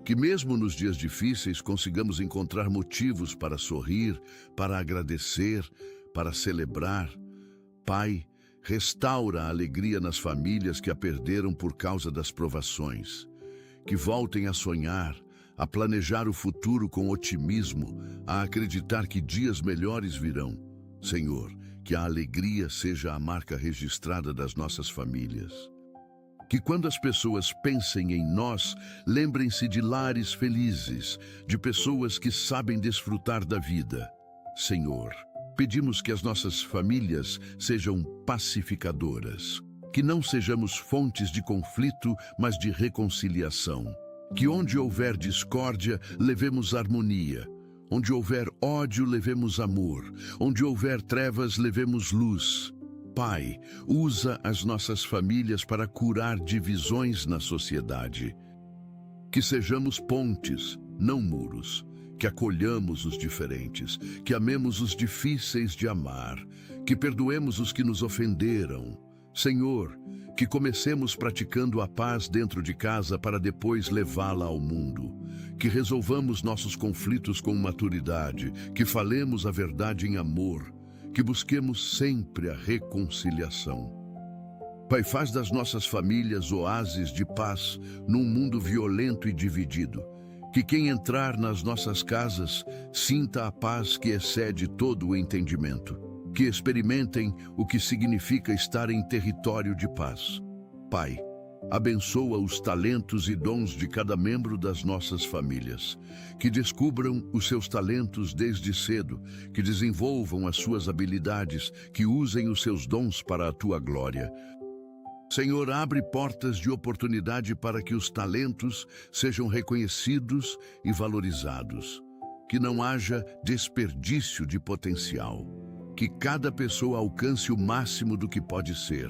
Que mesmo nos dias difíceis consigamos encontrar motivos para sorrir, para agradecer, para celebrar. Pai, restaura a alegria nas famílias que a perderam por causa das provações. Que voltem a sonhar, a planejar o futuro com otimismo, a acreditar que dias melhores virão. Senhor, que a alegria seja a marca registrada das nossas famílias. Que quando as pessoas pensem em nós, lembrem-se de lares felizes, de pessoas que sabem desfrutar da vida. Senhor, pedimos que as nossas famílias sejam pacificadoras, que não sejamos fontes de conflito, mas de reconciliação. Que onde houver discórdia, levemos harmonia. Onde houver ódio, levemos amor. Onde houver trevas, levemos luz. Pai, usa as nossas famílias para curar divisões na sociedade. Que sejamos pontes, não muros. Que acolhamos os diferentes. Que amemos os difíceis de amar. Que perdoemos os que nos ofenderam. Senhor, que comecemos praticando a paz dentro de casa para depois levá-la ao mundo. Que resolvamos nossos conflitos com maturidade, que falemos a verdade em amor, que busquemos sempre a reconciliação. Pai, faz das nossas famílias oásis de paz num mundo violento e dividido. Que quem entrar nas nossas casas sinta a paz que excede todo o entendimento. Que experimentem o que significa estar em território de paz. Pai, abençoa os talentos e dons de cada membro das nossas famílias. Que descubram os seus talentos desde cedo, que desenvolvam as suas habilidades, que usem os seus dons para a Tua glória. Senhor, abre portas de oportunidade para que os talentos sejam reconhecidos e valorizados. Que não haja desperdício de potencial. Que cada pessoa alcance o máximo do que pode ser.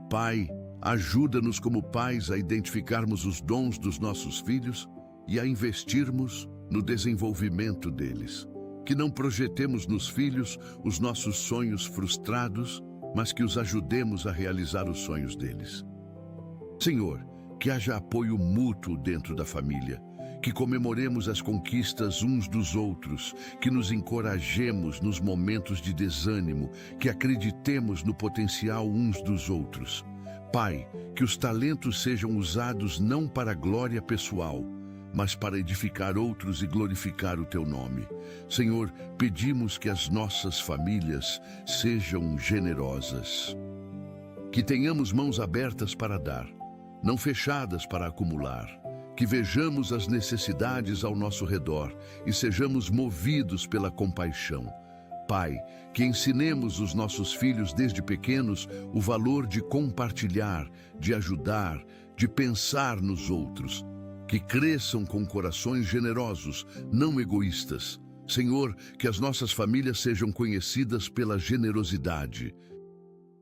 Pai, ajuda-nos como pais a identificarmos os dons dos nossos filhos e a investirmos no desenvolvimento deles. Que não projetemos nos filhos os nossos sonhos frustrados, mas que os ajudemos a realizar os sonhos deles. Senhor, que haja apoio mútuo dentro da família. Que comemoremos as conquistas uns dos outros, que nos encorajemos nos momentos de desânimo, que acreditemos no potencial uns dos outros. Pai, que os talentos sejam usados não para glória pessoal, mas para edificar outros e glorificar o teu nome. Senhor, pedimos que as nossas famílias sejam generosas, que tenhamos mãos abertas para dar, não fechadas para acumular, que vejamos as necessidades ao nosso redor e sejamos movidos pela compaixão. Pai, que ensinemos os nossos filhos desde pequenos o valor de compartilhar, de ajudar, de pensar nos outros, que cresçam com corações generosos, não egoístas. Senhor, que as nossas famílias sejam conhecidas pela generosidade,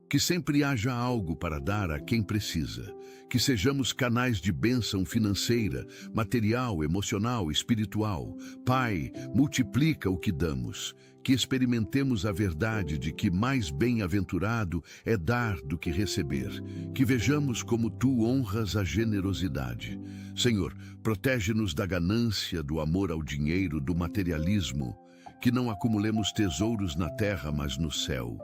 que sempre haja algo para dar a quem precisa, que sejamos canais de bênção financeira, material, emocional, espiritual. Pai, multiplica o que damos, que experimentemos a verdade de que mais bem-aventurado é dar do que receber, que vejamos como tu honras a generosidade. Senhor, protege-nos da ganância, do amor ao dinheiro, do materialismo, que não acumulemos tesouros na terra, mas no céu.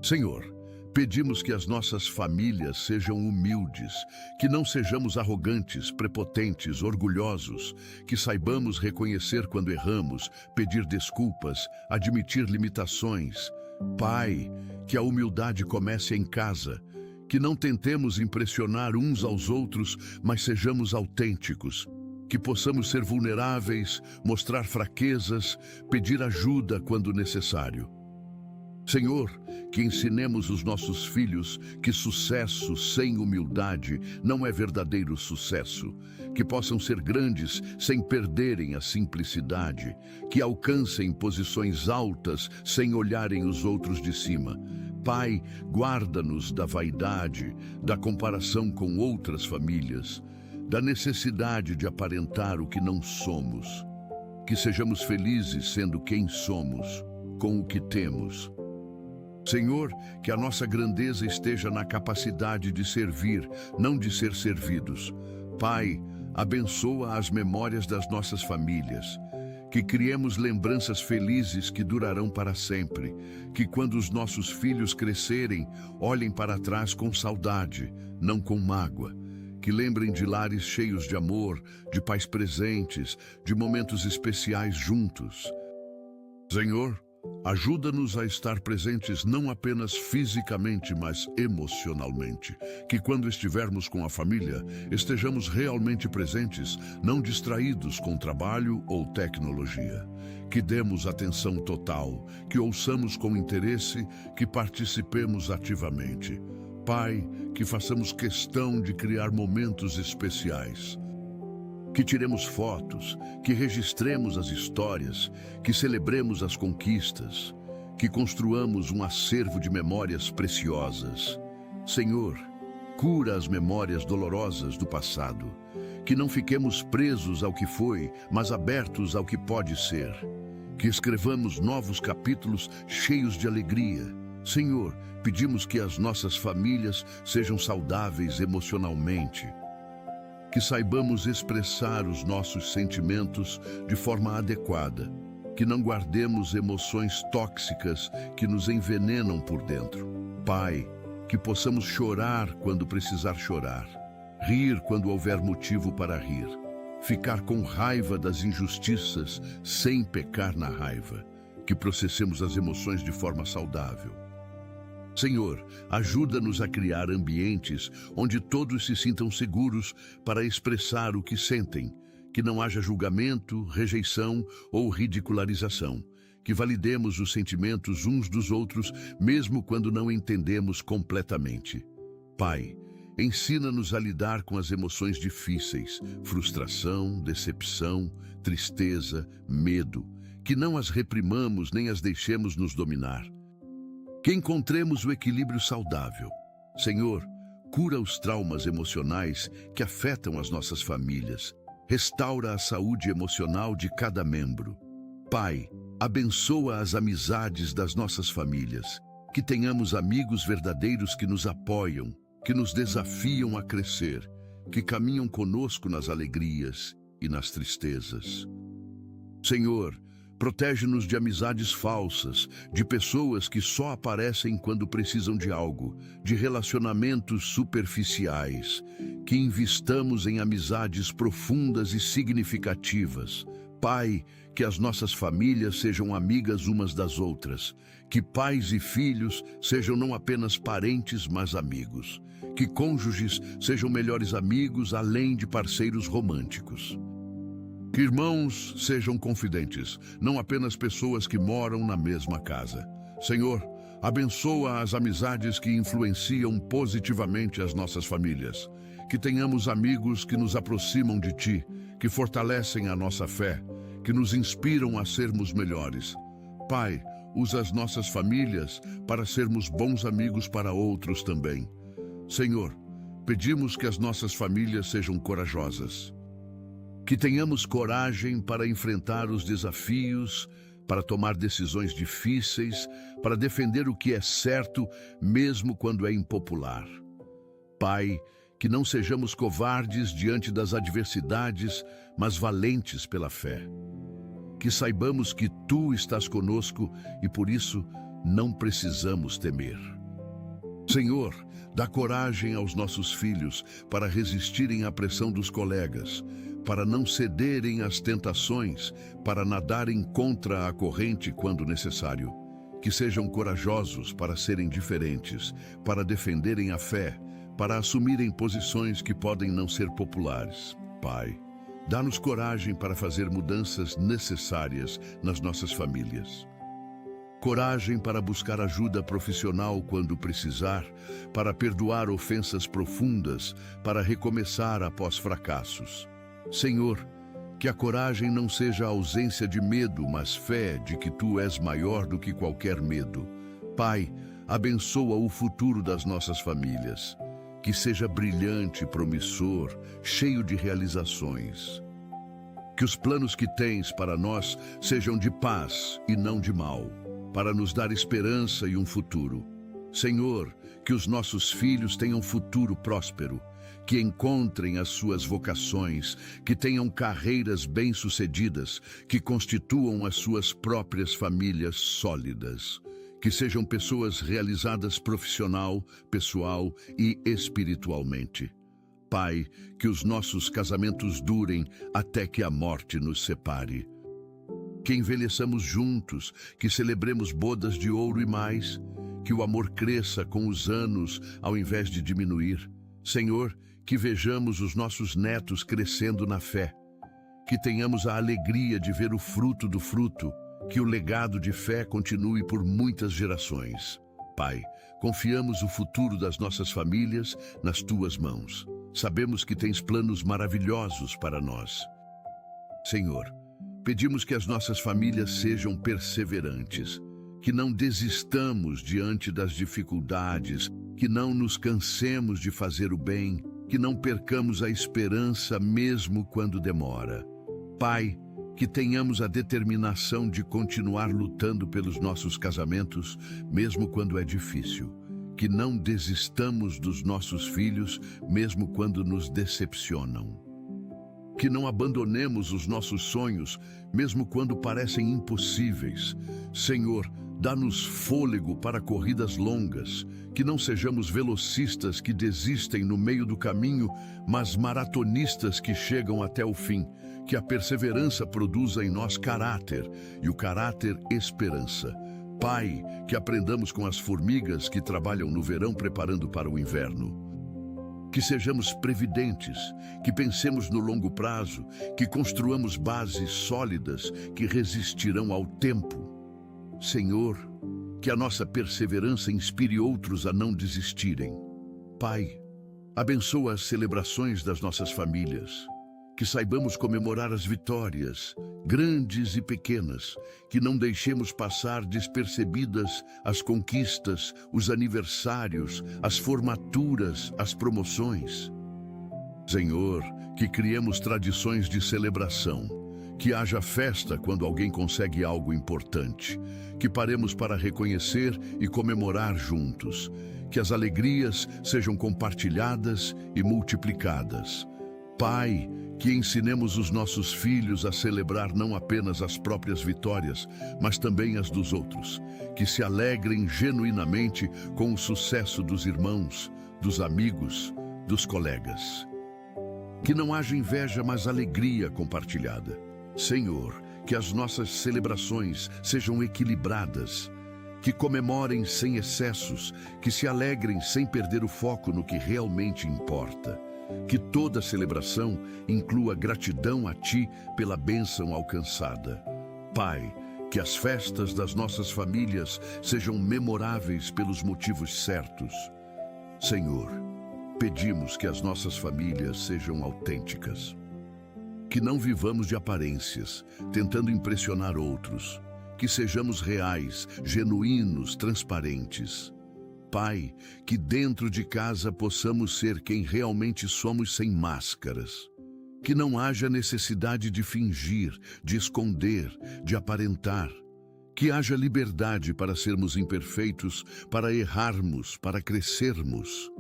Senhor, pedimos que as nossas famílias sejam humildes, que não sejamos arrogantes, prepotentes, orgulhosos, que saibamos reconhecer quando erramos, pedir desculpas, admitir limitações. Pai, que a humildade comece em casa, que não tentemos impressionar uns aos outros, mas sejamos autênticos, que possamos ser vulneráveis, mostrar fraquezas, pedir ajuda quando necessário. Senhor, que ensinemos os nossos filhos que sucesso sem humildade não é verdadeiro sucesso, que possam ser grandes sem perderem a simplicidade, que alcancem posições altas sem olharem os outros de cima. Pai, guarda-nos da vaidade, da comparação com outras famílias, da necessidade de aparentar o que não somos, que sejamos felizes sendo quem somos, com o que temos. Senhor, que a nossa grandeza esteja na capacidade de servir, não de ser servidos. Pai, abençoa as memórias das nossas famílias, que criemos lembranças felizes que durarão para sempre, que quando os nossos filhos crescerem, olhem para trás com saudade, não com mágoa, que lembrem de lares cheios de amor, de pais presentes, de momentos especiais juntos. Senhor, ajuda-nos a estar presentes não apenas fisicamente, mas emocionalmente. Que quando estivermos com a família, estejamos realmente presentes, não distraídos com trabalho ou tecnologia. Que demos atenção total, que ouçamos com interesse, que participemos ativamente. Pai, que façamos questão de criar momentos especiais. Que tiremos fotos, que registremos as histórias, que celebremos as conquistas, que construamos um acervo de memórias preciosas. Senhor, cura as memórias dolorosas do passado, que não fiquemos presos ao que foi, mas abertos ao que pode ser. Que escrevamos novos capítulos cheios de alegria. Senhor, pedimos que as nossas famílias sejam saudáveis emocionalmente, que saibamos expressar os nossos sentimentos de forma adequada, que não guardemos emoções tóxicas que nos envenenam por dentro. Pai, que possamos chorar quando precisar chorar, rir quando houver motivo para rir, ficar com raiva das injustiças sem pecar na raiva, que processemos as emoções de forma saudável. Senhor, ajuda-nos a criar ambientes onde todos se sintam seguros para expressar o que sentem, que não haja julgamento, rejeição ou ridicularização, que validemos os sentimentos uns dos outros, mesmo quando não entendemos completamente. Pai, ensina-nos a lidar com as emoções difíceis, frustração, decepção, tristeza, medo, que não as reprimamos nem as deixemos nos dominar. Que encontremos o equilíbrio saudável. Senhor, cura os traumas emocionais que afetam as nossas famílias. Restaura a saúde emocional de cada membro. Pai, abençoa as amizades das nossas famílias. Que tenhamos amigos verdadeiros que nos apoiam, que nos desafiam a crescer, que caminham conosco nas alegrias e nas tristezas. Senhor, Protege-nos de amizades falsas, de pessoas que só aparecem quando precisam de algo, de relacionamentos superficiais. Que investamos em amizades profundas e significativas. Pai, que as nossas famílias sejam amigas umas das outras. Que pais e filhos sejam não apenas parentes, mas amigos. Que cônjuges sejam melhores amigos, além de parceiros românticos. Que irmãos sejam confidentes, não apenas pessoas que moram na mesma casa. Senhor, abençoa as amizades que influenciam positivamente as nossas famílias. Que tenhamos amigos que nos aproximam de Ti, que fortalecem a nossa fé, que nos inspiram a sermos melhores. Pai, usa as nossas famílias para sermos bons amigos para outros também. Senhor, pedimos que as nossas famílias sejam corajosas. Que tenhamos coragem para enfrentar os desafios, para tomar decisões difíceis, para defender o que é certo, mesmo quando é impopular. Pai, que não sejamos covardes diante das adversidades, mas valentes pela fé. Que saibamos que Tu estás conosco e por isso não precisamos temer. Senhor, dá coragem aos nossos filhos para resistirem à pressão dos colegas, para não cederem às tentações, para nadarem contra a corrente quando necessário. Que sejam corajosos para serem diferentes, para defenderem a fé, para assumirem posições que podem não ser populares. Pai, dá-nos coragem para fazer mudanças necessárias nas nossas famílias. Coragem para buscar ajuda profissional quando precisar, para perdoar ofensas profundas, para recomeçar após fracassos. Senhor, que a coragem não seja a ausência de medo, mas fé de que Tu és maior do que qualquer medo. Pai, abençoa o futuro das nossas famílias. Que seja brilhante, promissor, cheio de realizações. Que os planos que Tens para nós sejam de paz e não de mal, para nos dar esperança e um futuro. Senhor, que os nossos filhos tenham futuro próspero, que encontrem as suas vocações, que tenham carreiras bem-sucedidas, que constituam as suas próprias famílias sólidas, que sejam pessoas realizadas profissional, pessoal e espiritualmente. Pai, que os nossos casamentos durem até que a morte nos separe. Que envelheçamos juntos, que celebremos bodas de ouro e mais, que o amor cresça com os anos ao invés de diminuir. Senhor, que vejamos os nossos netos crescendo na fé, que tenhamos a alegria de ver o fruto do fruto, que o legado de fé continue por muitas gerações. Pai, confiamos o futuro das nossas famílias nas Tuas mãos. Sabemos que Tens planos maravilhosos para nós. Senhor, pedimos que as nossas famílias sejam perseverantes, que não desistamos diante das dificuldades, que não nos cansemos de fazer o bem, que não percamos a esperança mesmo quando demora. Pai, que tenhamos a determinação de continuar lutando pelos nossos casamentos, mesmo quando é difícil. Que não desistamos dos nossos filhos, mesmo quando nos decepcionam. Que não abandonemos os nossos sonhos, mesmo quando parecem impossíveis. Senhor, dá-nos fôlego para corridas longas, que não sejamos velocistas que desistem no meio do caminho, mas maratonistas que chegam até o fim. Que a perseverança produza em nós caráter, e o caráter esperança. Pai, que aprendamos com as formigas que trabalham no verão preparando para o inverno. Que sejamos previdentes, que pensemos no longo prazo, que construamos bases sólidas que resistirão ao tempo. Senhor, que a nossa perseverança inspire outros a não desistirem. Pai, abençoa as celebrações das nossas famílias, que saibamos comemorar as vitórias, grandes e pequenas, que não deixemos passar despercebidas as conquistas, os aniversários, as formaturas, as promoções. Senhor, que criemos tradições de celebração, que haja festa quando alguém consegue algo importante, que paremos para reconhecer e comemorar juntos, que as alegrias sejam compartilhadas e multiplicadas. Pai, Que ensinemos os nossos filhos a celebrar não apenas as próprias vitórias, mas também as dos outros. Que se alegrem genuinamente com o sucesso dos irmãos, dos amigos, dos colegas. Que não haja inveja, mas alegria compartilhada. Senhor, que as nossas celebrações sejam equilibradas, que comemorem sem excessos, que se alegrem sem perder o foco no que realmente importa. Que toda celebração inclua gratidão a Ti pela bênção alcançada. Pai, que as festas das nossas famílias sejam memoráveis pelos motivos certos. Senhor, pedimos que as nossas famílias sejam autênticas. Que não vivamos de aparências, tentando impressionar outros. Que sejamos reais, genuínos, transparentes. Pai, que dentro de casa possamos ser quem realmente somos sem máscaras. Que não haja necessidade de fingir, de esconder, de aparentar. Que haja liberdade para sermos imperfeitos, para errarmos, para crescermos.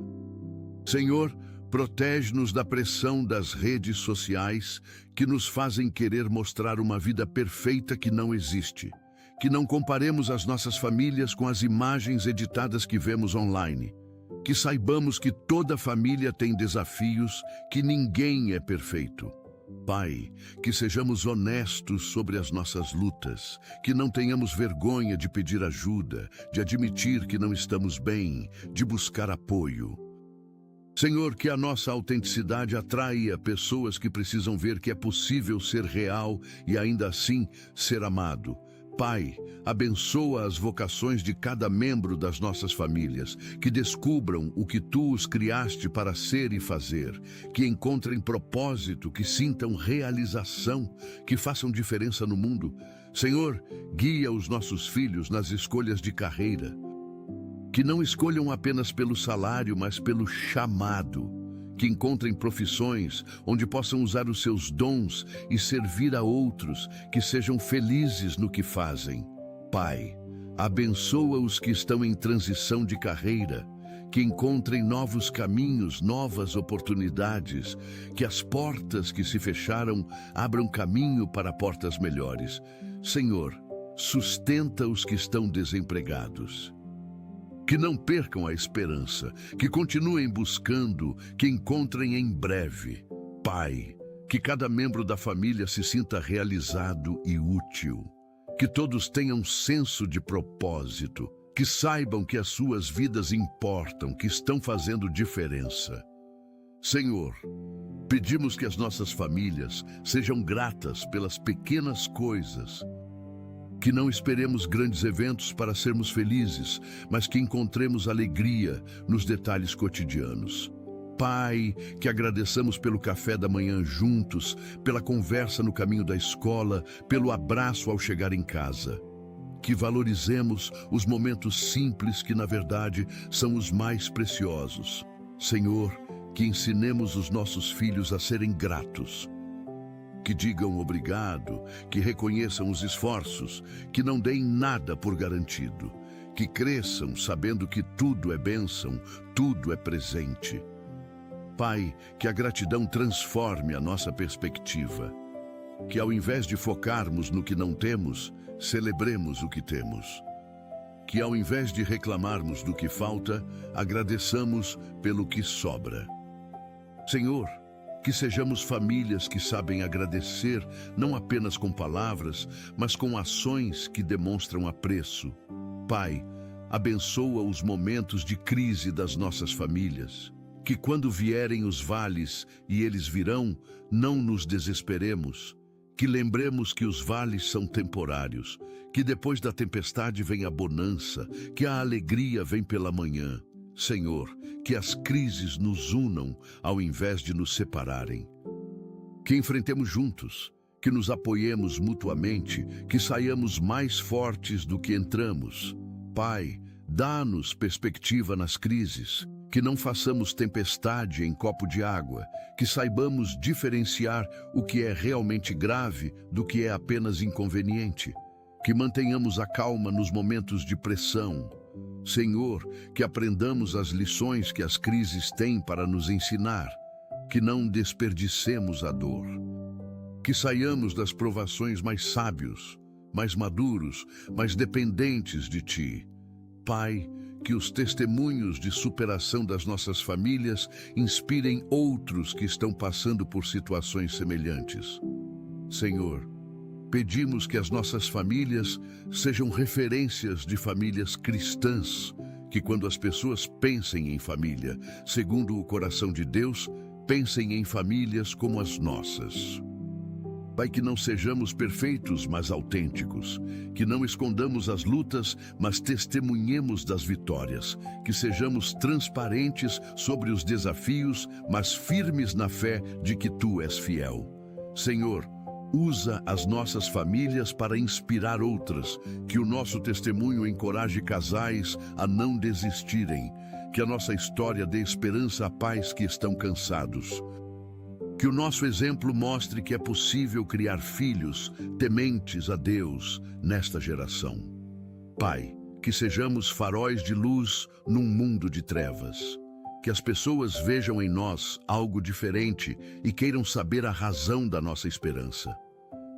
Senhor, protege-nos da pressão das redes sociais que nos fazem querer mostrar uma vida perfeita que não existe. Que não comparemos as nossas famílias com as imagens editadas que vemos online. Que saibamos que toda família tem desafios, que ninguém é perfeito. Pai, que sejamos honestos sobre as nossas lutas, que não tenhamos vergonha de pedir ajuda, de admitir que não estamos bem, de buscar apoio. Senhor, que a nossa autenticidade atraia pessoas que precisam ver que é possível ser real e ainda assim ser amado. Pai, abençoa as vocações de cada membro das nossas famílias, que descubram o que Tu os criaste para ser e fazer, que encontrem propósito, que sintam realização, que façam diferença no mundo. Senhor, guia os nossos filhos nas escolhas de carreira, que não escolham apenas pelo salário, mas pelo chamado. Que encontrem profissões onde possam usar os seus dons e servir a outros, que sejam felizes no que fazem. Pai, abençoa os que estão em transição de carreira, que encontrem novos caminhos, novas oportunidades, que as portas que se fecharam abram caminho para portas melhores. Senhor, sustenta os que estão desempregados. Que não percam a esperança, que continuem buscando, que encontrem em breve. Pai, que cada membro da família se sinta realizado e útil. Que todos tenham senso de propósito, que saibam que as suas vidas importam, que estão fazendo diferença. Senhor, pedimos que as nossas famílias sejam gratas pelas pequenas coisas. Que não esperemos grandes eventos para sermos felizes, mas que encontremos alegria nos detalhes cotidianos. Pai, que agradeçamos pelo café da manhã juntos, pela conversa no caminho da escola, pelo abraço ao chegar em casa. Que valorizemos os momentos simples que, na verdade, são os mais preciosos. Senhor, que ensinemos os nossos filhos a serem gratos. Que digam obrigado, que reconheçam os esforços, que não deem nada por garantido, que cresçam sabendo que tudo é bênção, tudo é presente. Pai, que a gratidão transforme a nossa perspectiva, que ao invés de focarmos no que não temos, celebremos o que temos. Que ao invés de reclamarmos do que falta, agradeçamos pelo que sobra. Senhor, que sejamos famílias que sabem agradecer, não apenas com palavras, mas com ações que demonstram apreço. Pai, abençoa os momentos de crise das nossas famílias. Que quando vierem os vales, e eles virão, não nos desesperemos. Que lembremos que os vales são temporários, que depois da tempestade vem a bonança, que a alegria vem pela manhã. Senhor, que as crises nos unam ao invés de nos separarem. Que enfrentemos juntos, que nos apoiemos mutuamente, que saiamos mais fortes do que entramos. Pai, dá-nos perspectiva nas crises, que não façamos tempestade em copo de água, que saibamos diferenciar o que é realmente grave do que é apenas inconveniente, que mantenhamos a calma nos momentos de pressão. Senhor, que aprendamos as lições que as crises têm para nos ensinar, que não desperdicemos a dor, que saiamos das provações mais sábios, mais maduros, mais dependentes de Ti. Pai, que os testemunhos de superação das nossas famílias inspirem outros que estão passando por situações semelhantes. Senhor, pedimos que as nossas famílias sejam referências de famílias cristãs, que quando as pessoas pensem em família, segundo o coração de Deus, pensem em famílias como as nossas. Pai, que não sejamos perfeitos, mas autênticos, que não escondamos as lutas, mas testemunhemos das vitórias, que sejamos transparentes sobre os desafios, mas firmes na fé de que Tu és fiel. Senhor, usa as nossas famílias para inspirar outras, que o nosso testemunho encoraje casais a não desistirem, que a nossa história dê esperança a pais que estão cansados. Que o nosso exemplo mostre que é possível criar filhos tementes a Deus nesta geração. Pai, que sejamos faróis de luz num mundo de trevas. Que as pessoas vejam em nós algo diferente e queiram saber a razão da nossa esperança.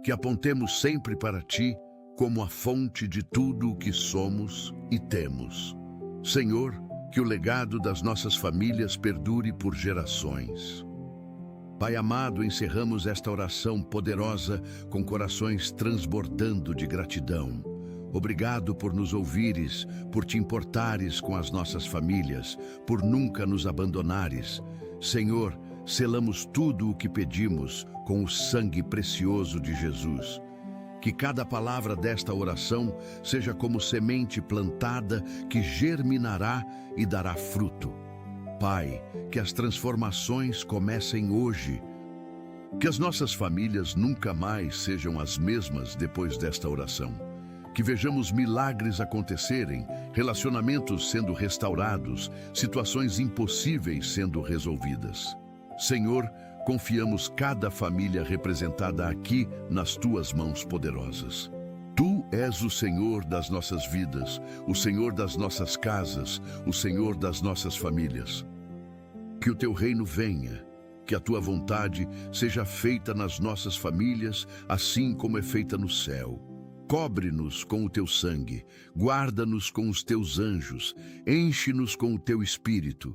Que apontemos sempre para Ti como a fonte de tudo o que somos e temos. Senhor, que o legado das nossas famílias perdure por gerações. Pai amado, encerramos esta oração poderosa com corações transbordando de gratidão. Obrigado por nos ouvires, por te importares com as nossas famílias, por nunca nos abandonares. Senhor, selamos tudo o que pedimos com o sangue precioso de Jesus. Que cada palavra desta oração seja como semente plantada que germinará e dará fruto. Pai, que as transformações comecem hoje. Que as nossas famílias nunca mais sejam as mesmas depois desta oração. Que vejamos milagres acontecerem, relacionamentos sendo restaurados, situações impossíveis sendo resolvidas. Senhor, confiamos cada família representada aqui nas Tuas mãos poderosas. Tu és o Senhor das nossas vidas, o Senhor das nossas casas, o Senhor das nossas famílias. Que o Teu reino venha, que a Tua vontade seja feita nas nossas famílias, assim como é feita no céu. Cobre-nos com o Teu sangue, guarda-nos com os Teus anjos, enche-nos com o Teu Espírito.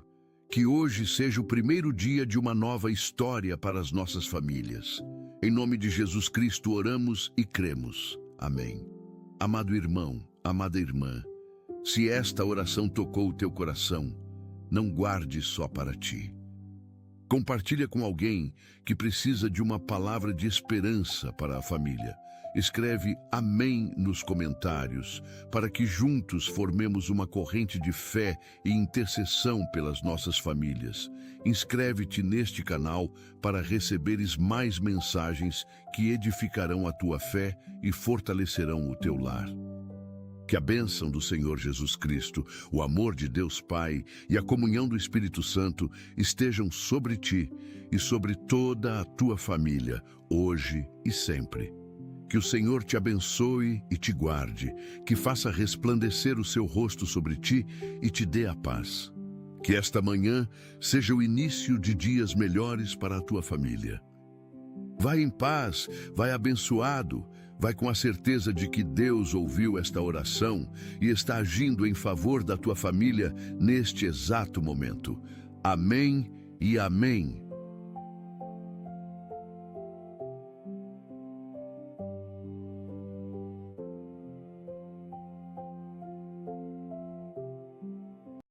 Que hoje seja o primeiro dia de uma nova história para as nossas famílias. Em nome de Jesus Cristo oramos e cremos. Amém. Amado irmão, amada irmã, se esta oração tocou o teu coração, não guarde só para ti. Compartilha com alguém que precisa de uma palavra de esperança para a família. Escreve amém nos comentários, para que juntos formemos uma corrente de fé e intercessão pelas nossas famílias. Inscreve-te neste canal para receberes mais mensagens que edificarão a tua fé e fortalecerão o teu lar. Que a bênção do Senhor Jesus Cristo, o amor de Deus Pai e a comunhão do Espírito Santo estejam sobre ti e sobre toda a tua família, hoje e sempre. Que o Senhor te abençoe e te guarde, que faça resplandecer o seu rosto sobre ti e te dê a paz. Que esta manhã seja o início de dias melhores para a tua família. Vai em paz, vai abençoado, vai com a certeza de que Deus ouviu esta oração e está agindo em favor da tua família neste exato momento. Amém e amém.